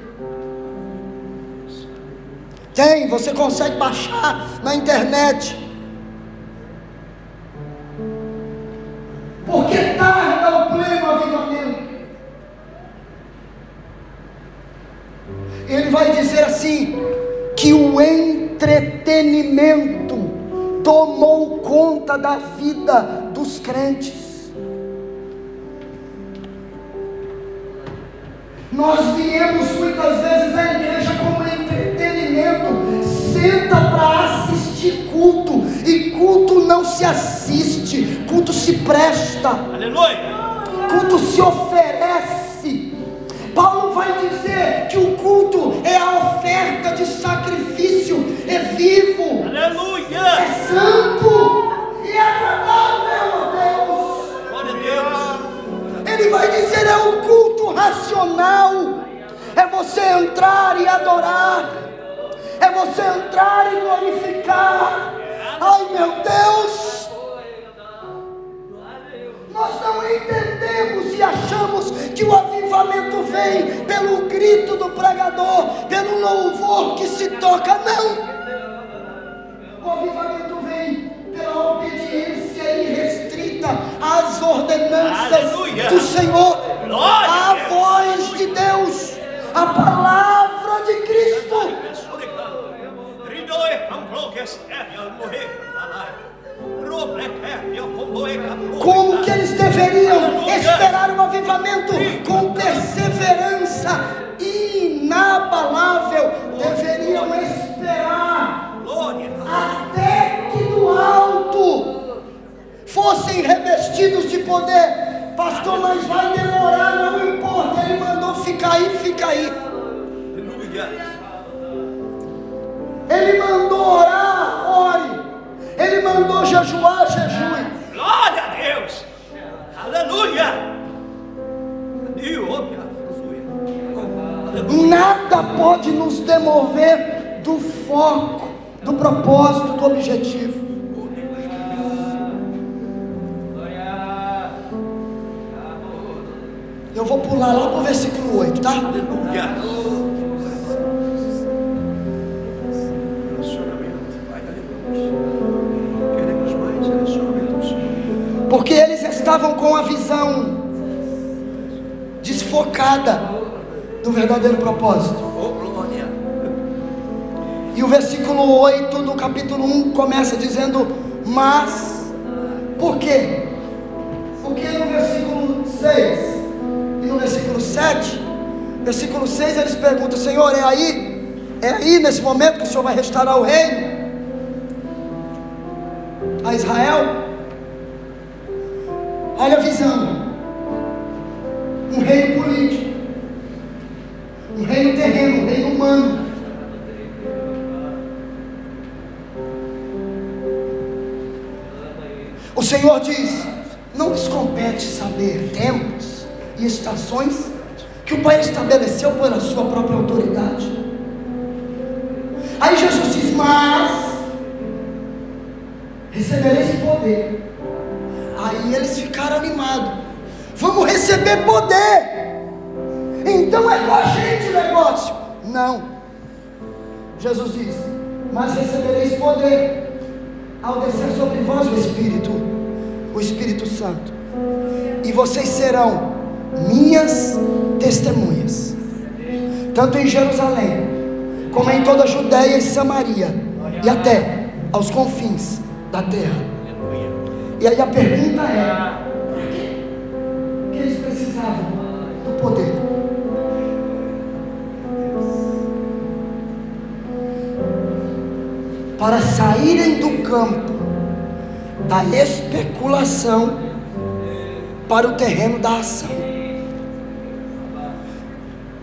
Tem, você consegue baixar na internet. Porque tarda o pleno avivamento. Ele vai dizer assim, que o entretenimento tomou conta da vida dos crentes. Nós viemos muitas vezes à igreja como entretenimento. Senta para assistir culto, e culto não se assiste, culto se presta. Aleluia! Culto se oferece. Paulo vai dizer que o culto é a oferta de sacrifício, é vivo, Aleluia! é santo e agradável a Deus. Glória a Deus! emocional, é você entrar e adorar, é você entrar e glorificar. Ai meu Deus, nós não entendemos e achamos que o avivamento vem pelo grito do pregador, pelo louvor que se toca. Não, o avivamento vem pela obediência irrestrita às ordenanças do Senhor, à voz de Deus, a palavra de Cristo. Como que eles deveriam esperar o avivamento? Com perseverança inabalável. Deveriam esperar até que do alto fossem revestidos de poder. Pastor, mas vai demorar, não importa. Ele mandou ficar aí, fica aí. Ele mandou orar, ore. Ele mandou jejuar, jejue. Glória a Deus. Aleluia. Nada pode nos demover do foco, do propósito, do objetivo. Eu vou pular lá para o versículo 8, tá? Aleluia. Porque eles estavam com a visão desfocada do verdadeiro propósito. E o versículo 8 do capítulo 1 começa dizendo: mas, por quê? Porque no versículo 6 e no versículo 7, versículo 6 eles perguntam: Senhor, é aí nesse momento que o Senhor vai restaurar o reino a Israel? Olha a visão: um reino político, um reino terreno, um reino humano. O Senhor diz: não lhes compete saber tempos e estações que o Pai estabeleceu pela sua própria autoridade. Aí Jesus diz: mas recebereis poder. Aí eles ficaram animados: vamos receber poder, então é com a gente o negócio. Não, Jesus diz: mas recebereis poder ao descer sobre vós o Espírito Santo, e vocês serão minhas testemunhas, tanto em Jerusalém, como em toda a Judéia e Samaria, e até aos confins da terra. E aí a pergunta é: por que eles precisavam do poder? Para saírem do campo da especulação para o terreno da ação.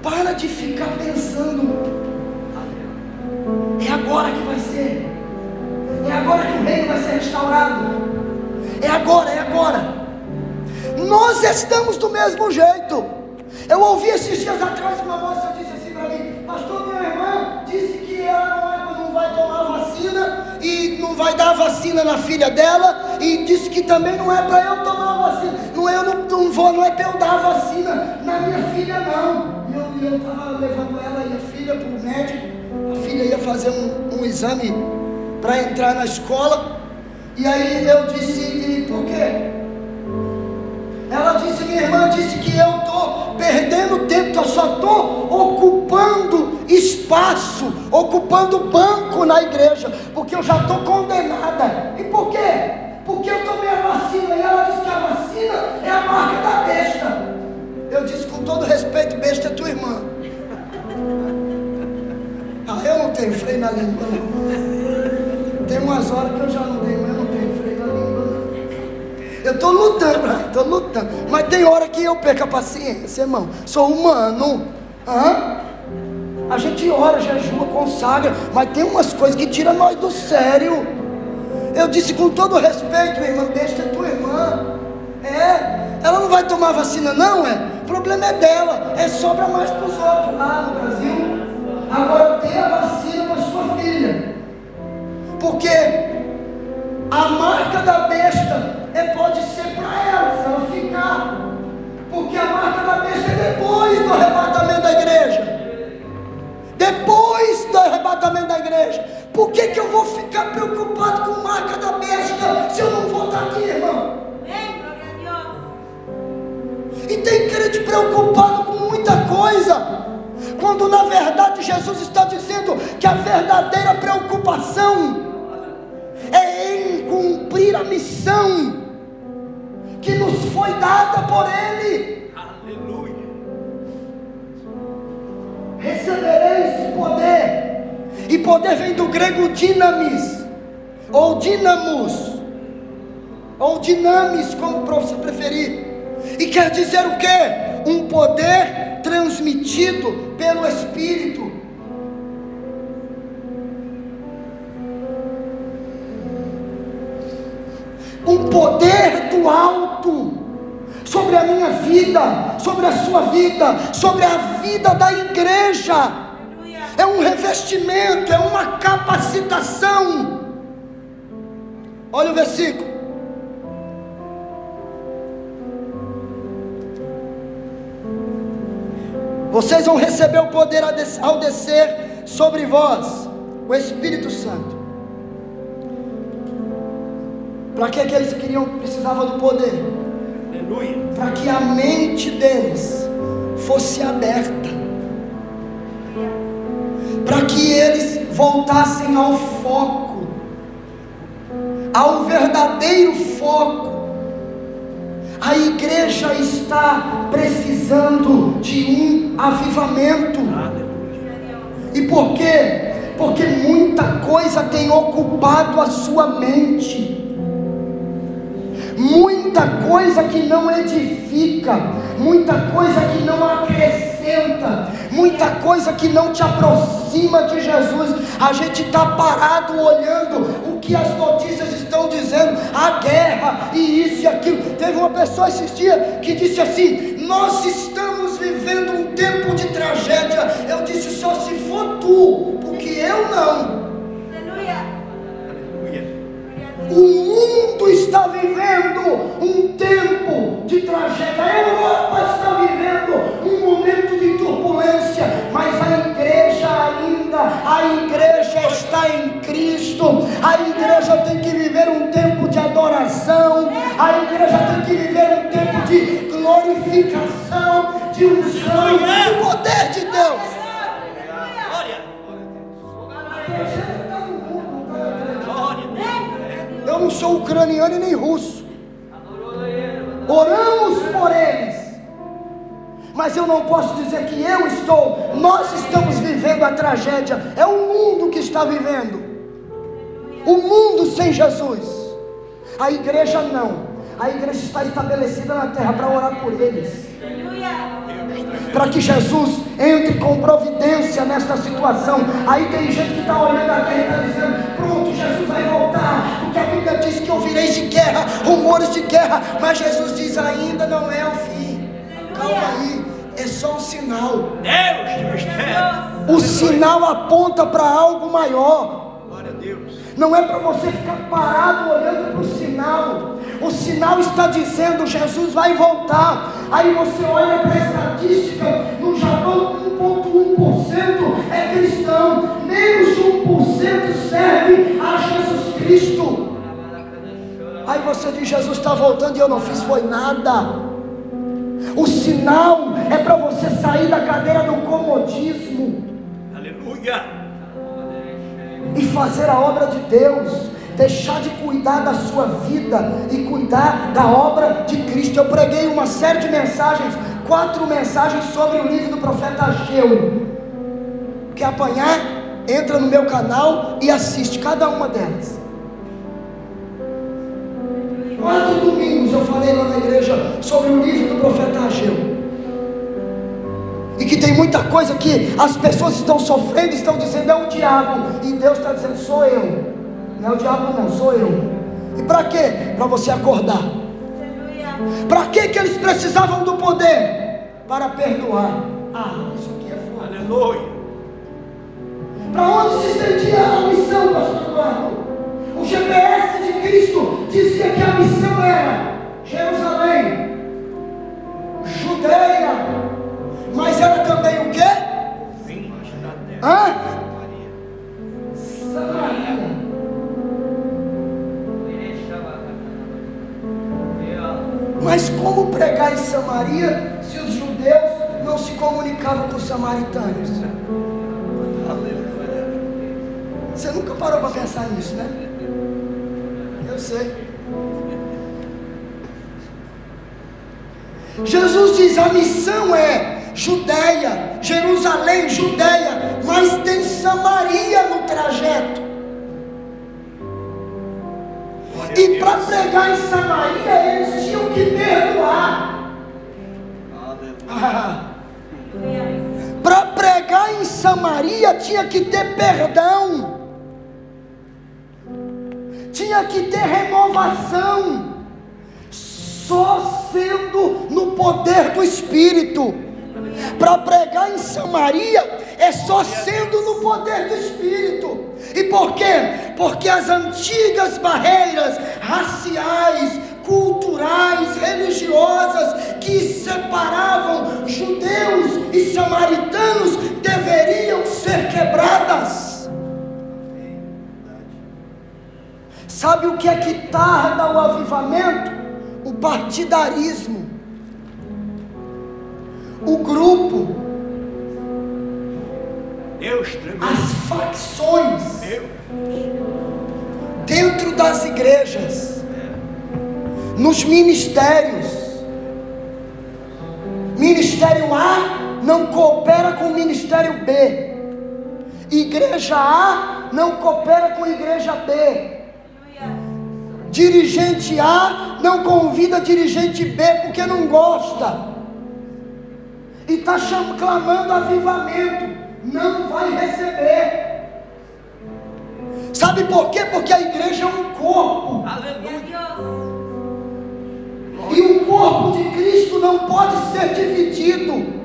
Para de ficar pensando: é agora que vai ser, é agora que o reino vai ser restaurado, é agora. Nós estamos do mesmo jeito. Eu ouvi esses dias atrás uma moça disse assim para mim: pastor, minha irmã disse que ela não vai tomar vacina e não vai dar vacina na filha dela, e disse que também não é para eu tomar vacina. Não é para eu dar vacina na minha filha, não. E eu estava levando ela e a filha para o médico. A filha ia fazer um exame para entrar na escola. E aí eu disse: e por quê? Ela disse: minha irmã disse que eu estou perdendo tempo, eu só estou ocupando espaço, ocupando banco na igreja, porque eu já estou condenada. E por quê? Porque eu tomei a vacina, e ela disse que a vacina é a marca da besta. Eu disse com todo respeito: besta é tua irmã. Eu não tenho freio na língua, não. Tem umas horas que eu já não tenho, mas eu não tenho freio na língua, não. Eu estou lutando, mas tem hora que eu perco a paciência, irmão. Sou humano. A gente ora, jejua, consagra, mas tem umas coisas que tiram nós do sério. Eu disse com todo respeito: minha irmã, besta é tua irmã. Ela não vai tomar vacina, não, problema é dela, sobra mais para os outros lá no Brasil. Agora dê a vacina para sua filha, porque a marca da besta pode ser para ela, se ela ficar, porque a marca da besta é depois do arrebatamento da igreja. Depois do arrebatamento da igreja. Por que eu vou ficar preocupado com marca da besta se eu não vou estar aqui, irmão? E tem crente preocupado com muita coisa, quando na verdade Jesus está dizendo que a verdadeira preocupação é em cumprir a missão que nos foi dada por Ele. Aleluia. Recebereis poder, e poder vem do grego dinamis, ou dinamos, ou dinamis, como você preferir, e quer dizer o quê? Um poder transmitido pelo Espírito. Um poder do alto sobre a minha vida, sobre a sua vida, sobre a vida da igreja. É um revestimento, é uma capacitação. Olha o versículo. Vocês vão receber o poder ao descer sobre vós o Espírito Santo. Para que eles precisavam do poder? Aleluia. Para que a mente deles fosse aberta, para que eles voltassem ao foco, ao verdadeiro foco. A igreja está precisando de um avivamento. E por quê? Porque muita coisa tem ocupado a sua mente, muita coisa que não edifica, muita coisa que não acrescenta, muita coisa que não te aproxima de Jesus. A gente está parado olhando o que as notícias estão dizendo, a guerra e isso e aquilo. Teve uma pessoa esses dias que disse assim: nós estamos vivendo um tempo de tragédia. Eu disse: só se for tu, porque eu não. O mundo está vivendo um tempo de tragédia. A Europa está vivendo um momento de turbulência, mas a igreja está em Cristo. A igreja tem que viver um tempo de adoração. A igreja tem que viver um tempo de glorificação, de unção, do poder de Deus. Eu não sou ucraniano e nem russo. Oramos por eles, mas eu não posso dizer que nós estamos vivendo a tragédia. É o mundo que está vivendo, o mundo sem Jesus. A igreja não. A igreja está estabelecida na terra para orar por eles, para que Jesus entre com providência nesta situação. Aí tem gente que está olhando a guerra e está dizendo: pronto, Jesus vai voltar, porque a Bíblia diz que ouvireis de guerra, rumores de guerra. Mas Jesus diz: ainda não é o fim. Calma aí, é só um sinal. Deus quer. O sinal aponta para algo maior. Glória a Deus. Não é para você ficar parado olhando para o sinal. O sinal está dizendo: Jesus vai voltar. Aí você olha para a estatística: no Japão 1,1% é cristão, menos de 1% serve a Jesus Cristo. Aí você diz: Jesus está voltando e eu não fiz foi nada. O sinal é para você sair da cadeira do comodismo. Aleluia. E fazer a obra de Deus, deixar de cuidar da sua vida e cuidar da obra de Cristo. Eu preguei uma série de mensagens, 4 mensagens sobre o livro do profeta Ageu. Quer apanhar? Entra no meu canal e assiste cada uma delas. 4 domingos eu falei lá na igreja sobre o livro do profeta Ageu. E que tem muita coisa que as pessoas estão sofrendo, estão dizendo: é o diabo. E Deus está dizendo: sou eu. Não é o diabo não, sou eu. E para quê? Para você acordar. Para que eles precisavam do poder? para perdoar. Isso aqui é foda. Aleluia. Para onde se estendia a missão, pastor Eduardo? O GPS de Cristo dizia que a missão era Jerusalém, Judeia, mas era também o quê? Samaria. Mas como pregar em Samaria se os judeus não se comunicavam com os samaritanos? Você nunca parou para pensar nisso, né? Eu sei. Jesus diz: a missão é Judeia, Jerusalém, Judeia, mas tem Samaria no trajeto. E para pregar em Samaria, eles tinham que perdoar. Para pregar em Samaria, tinha que ter perdão, tinha que ter renovação, só sendo no poder do Espírito. Para pregar em Samaria é só sendo no poder do Espírito. E por quê? Porque as antigas barreiras raciais, culturais, religiosas que separavam judeus e samaritanos deveriam ser quebradas. Sabe o que é que tarda o avivamento? O partidarismo, o grupo, as facções dentro das igrejas, nos ministérios. Ministério A não coopera com o ministério B, igreja A não coopera com a igreja B, dirigente A não convida dirigente B porque não gosta, e está clamando avivamento, não vai receber. Sabe por quê? Porque a igreja é um corpo. Aleluia. E o corpo de Cristo não pode ser dividido.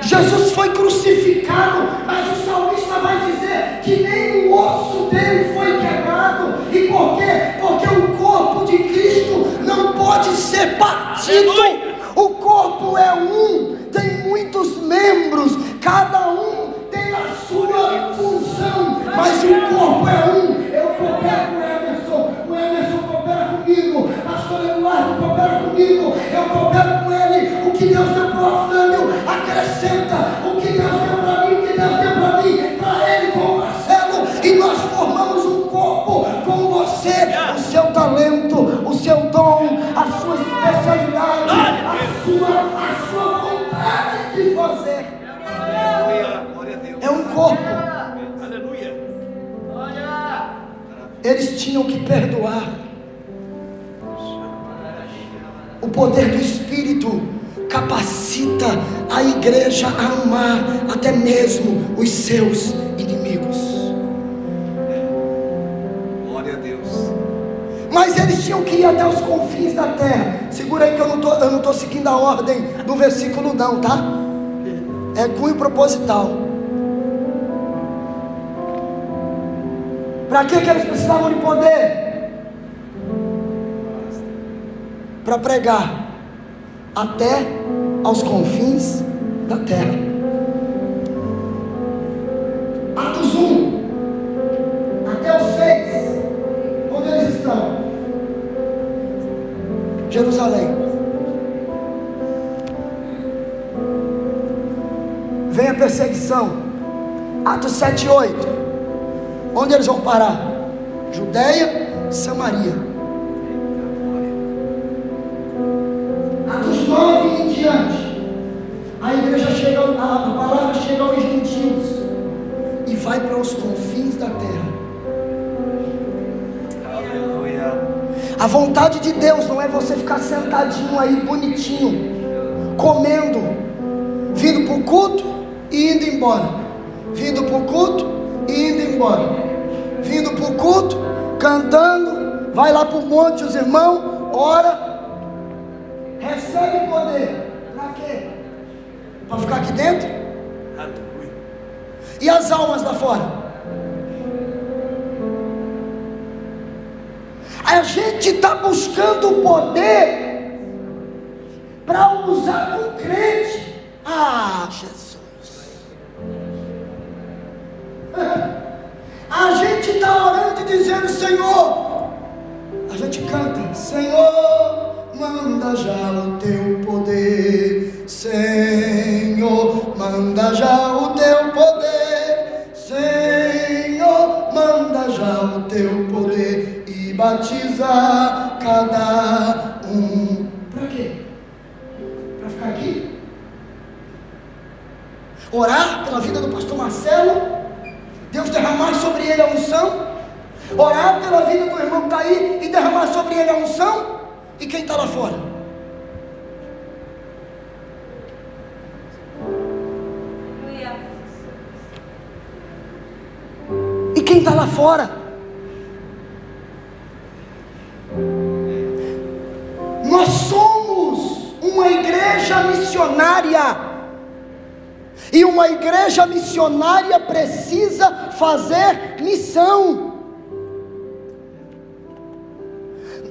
Jesus foi crucificado, mas o salmista vai dizer que nem o osso dele foi quebrado. E por quê? Porque o corpo de Cristo não pode ser partido. O corpo é um, tem muitos membros, cada um tem a sua função, mas o corpo é um. Eu coopero com o Emerson coopera comigo, pastor Eduardo coopera comigo, eu coopero com ele. O que Deus deu para o Afrânio, acrescenta. O que Deus deu para mim, o que Deus deu para mim, para ele com o Marcelo, e nós formamos um corpo com você, o seu talento, o seu dom, a sua especialidade, a sua vontade de fazer. É um corpo. Aleluia. Eles tinham que perdoar. O poder do Espírito capacita a igreja a amar até mesmo os seus inimigos. Glória a Deus. Mas eles tinham que ir até os confins da terra. Segura aí que eu não estou seguindo a ordem do versículo não, tá? É cunho proposital. Para que eles precisavam de poder? Para pregar até aos confins da terra. Atos 1 até o 6. Onde eles estão? Jerusalém. Vem a perseguição. Atos 7 e 8. Onde eles vão parar? Judeia, Samaria. Atos 9 em diante, a igreja chega, a palavra chega aos gentios e vai para os confins da terra. Aleluia. A vontade de Deus não é você ficar sentadinho aí bonitinho, comendo, vindo para o culto e indo embora, vindo para o culto e indo embora, vindo para o culto, cantando, vai lá para o monte, os irmãos, ora, recebe poder, Para quê? Para ficar aqui dentro? Aleluia. E as almas lá fora? A gente está buscando o poder para usar com crente. Ah, Jesus. A gente está orando e dizendo: Senhor, a gente canta: Senhor, manda já o teu poder. Senhor, manda já o teu poder. Senhor, manda já o teu poder e batiza cada um. Para quê? Para ficar aqui? Orar pela vida do pastor Marcelo, Deus derramar sobre ele a unção. Orar pela vida do irmão que está aí e derramar sobre ele a unção. E quem está lá fora? E quem está lá fora? Nós somos uma igreja missionária. E uma igreja missionária precisa fazer missão.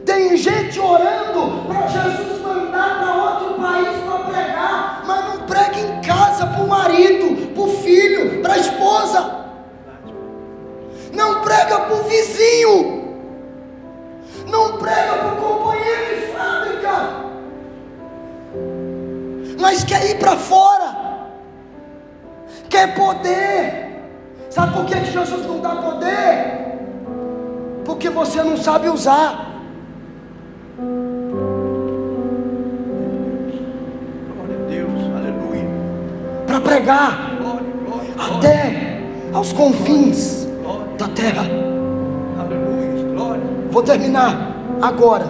Tem gente orando para Jesus mandar para outro país para pregar, mas não prega em casa para o marido, para o filho, para a esposa. Não prega para o vizinho. Não prega para o companheiro de fábrica. Mas quer ir para fora. Quer poder. Sabe por que Jesus não dá poder? Porque você não sabe usar. Glória a Deus, aleluia. Para pregar até aos confins da terra. Aleluia, glória. Vou terminar agora.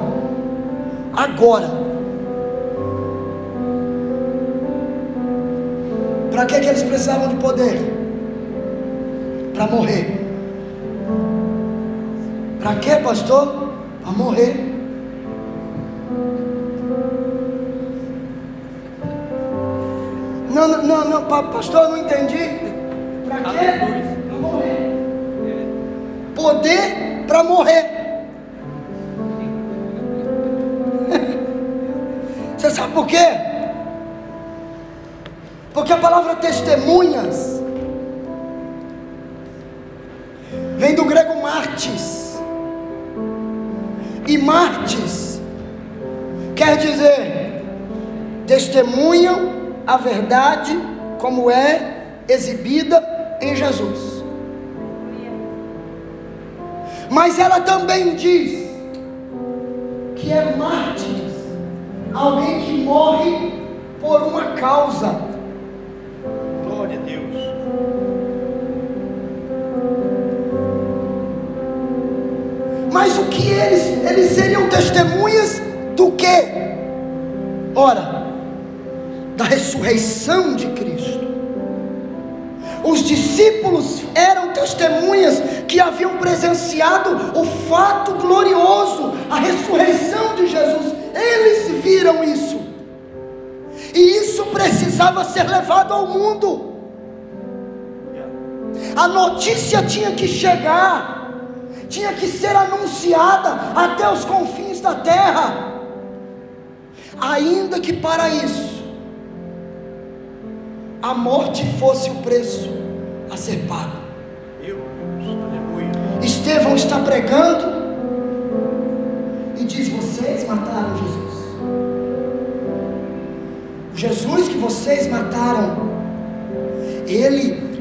Para que eles precisavam de poder? Para morrer. Para que, pastor? Para morrer. Não, pastor, não entendi. Para quê? Para morrer. Poder para morrer. Você sabe por quê? Porque a palavra testemunhas vem do grego martis. E martis quer dizer testemunham a verdade como é exibida em Jesus. Mas ela também diz que é mártir alguém que morre por uma causa. Glória a Deus. Mas o que eles seriam testemunhas do quê? Ora, da ressurreição de Cristo. Os discípulos eram testemunhas que haviam presenciado o fato glorioso, a ressurreição de Jesus. Eles viram isso, e isso precisava ser levado ao mundo. A notícia tinha que chegar, tinha que ser anunciada até os confins da terra, ainda que para isso a morte fosse o preço a ser pago. Meu Deus, aleluia. Estevão está pregando e diz: vocês mataram Jesus. Jesus que vocês mataram,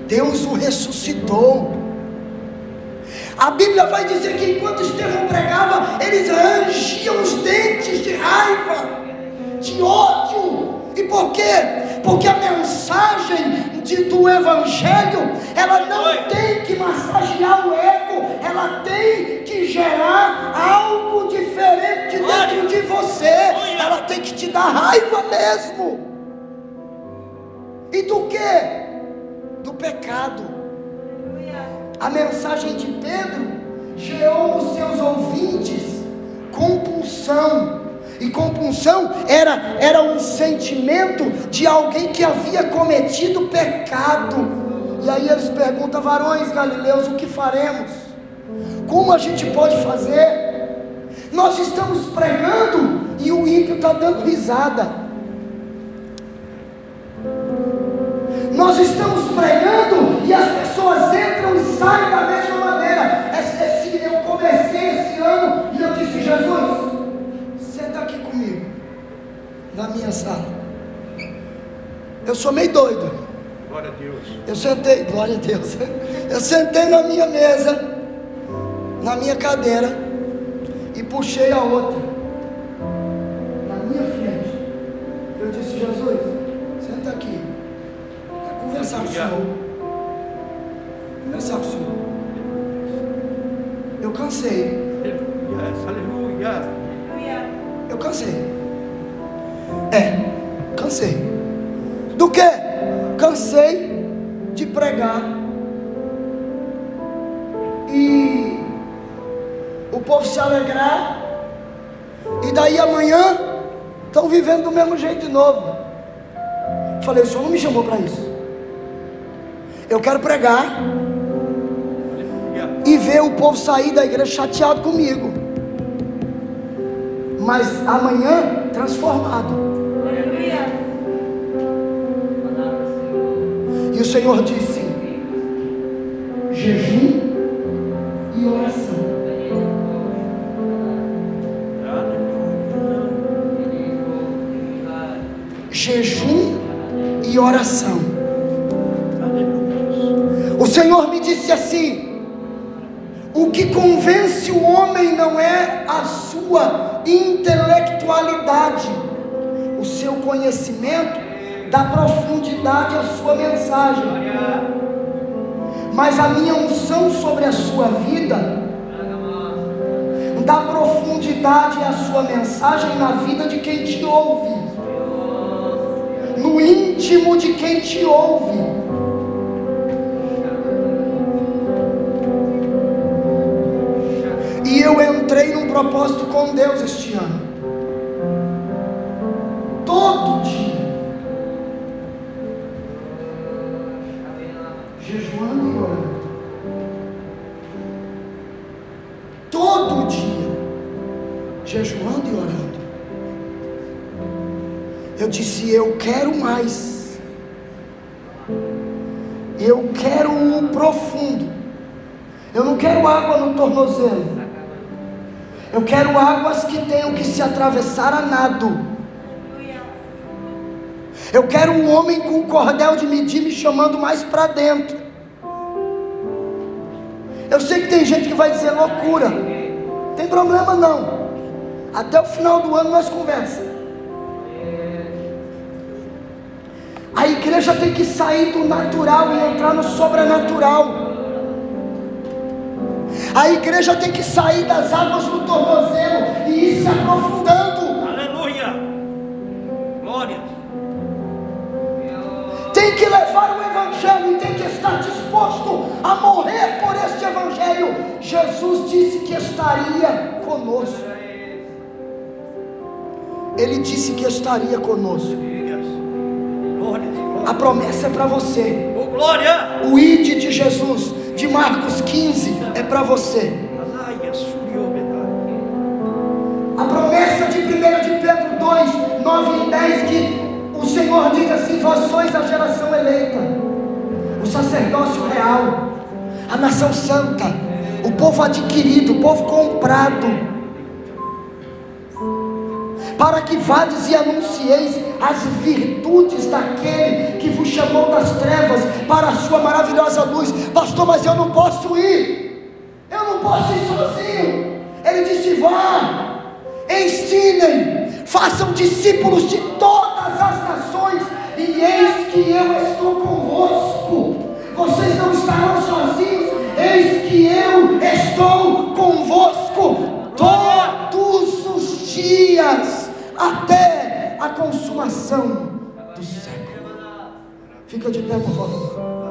Deus o ressuscitou. A Bíblia vai dizer que enquanto Estevão pregava, eles rangiam os dentes de raiva, de ódio. E por quê? Porque a mensagem do Evangelho, ela não tem que massagear o ego, ela tem que gerar algo diferente dentro de você. Ela tem que te dar raiva mesmo. E do que? Do pecado. A mensagem de Pedro gerou nos seus ouvintes compulsão. E compunção era um sentimento de alguém que havia cometido pecado. E aí eles perguntam: varões galileus, o que faremos? Como a gente pode fazer? Nós estamos pregando e o ímpio está dando risada. Nós estamos pregando e as pessoas entram e saem da mesma maneira. Eu comecei esse ano e eu disse: Jesus, senta aqui comigo, na minha sala. Eu sou meio doido. Glória a Deus. Eu sentei, glória a Deus. Eu sentei na minha mesa, na minha cadeira, e puxei a outra na minha frente. Eu disse: Jesus, senta aqui. Vai conversar com o Senhor. Conversar com o Senhor. Eu cansei. Aleluia. Eu cansei. Cansei. Do que? Cansei de pregar e o povo se alegrar, e daí amanhã estão vivendo do mesmo jeito de novo. Falei: o Senhor não me chamou para isso. Eu quero pregar e ver o povo sair da igreja chateado comigo, mas amanhã transformado. E o Senhor disse: jejum e oração. Jejum e oração. O Senhor me disse assim: o que convence o homem não é a sua intelectualidade, o seu conhecimento dá profundidade à sua mensagem, mas a minha unção sobre a sua vida dá profundidade à sua mensagem na vida de quem te ouve, no íntimo de quem te ouve. E eu entrei num propósito com Deus este ano. Todo dia, jejuando e orando. Todo dia, jejuando e orando. Eu disse: eu quero mais. Eu quero o profundo. Eu não quero água no tornozelo. Eu quero águas que tenham que se atravessar a nado. Eu quero um homem com um cordel de medir me chamando mais para dentro. Eu sei que tem gente que vai dizer loucura. Não tem problema não. Até o final do ano nós conversamos. A igreja tem que sair do natural e entrar no sobrenatural. A igreja tem que sair das águas do tornozelo e ir se aprofundando. Aleluia. Glória. Tem que levar o evangelho e tem que estar disposto a morrer por este evangelho. Jesus disse que estaria conosco. Ele disse que estaria conosco. A promessa é para você. Oh, glória. O ide de Jesus, de Marcos 15, é para você. A promessa de 1 de Pedro 2, 9 e 10, que o Senhor diz assim: vós sois a geração eleita, o sacerdócio real, a nação santa, o povo adquirido, o povo comprado, para que vades e anuncieis as virtudes daquele que vos chamou das trevas para a sua maravilhosa luz. Pastor, mas eu não posso ir. Eu não posso ir sozinho. Ele disse: vá, ensinem, façam discípulos de todas as nações, e eis que eu estou convosco. Vocês não estarão sozinhos, eis que eu estou convosco todos os dias, até a consumação do século. Fica de pé, por favor.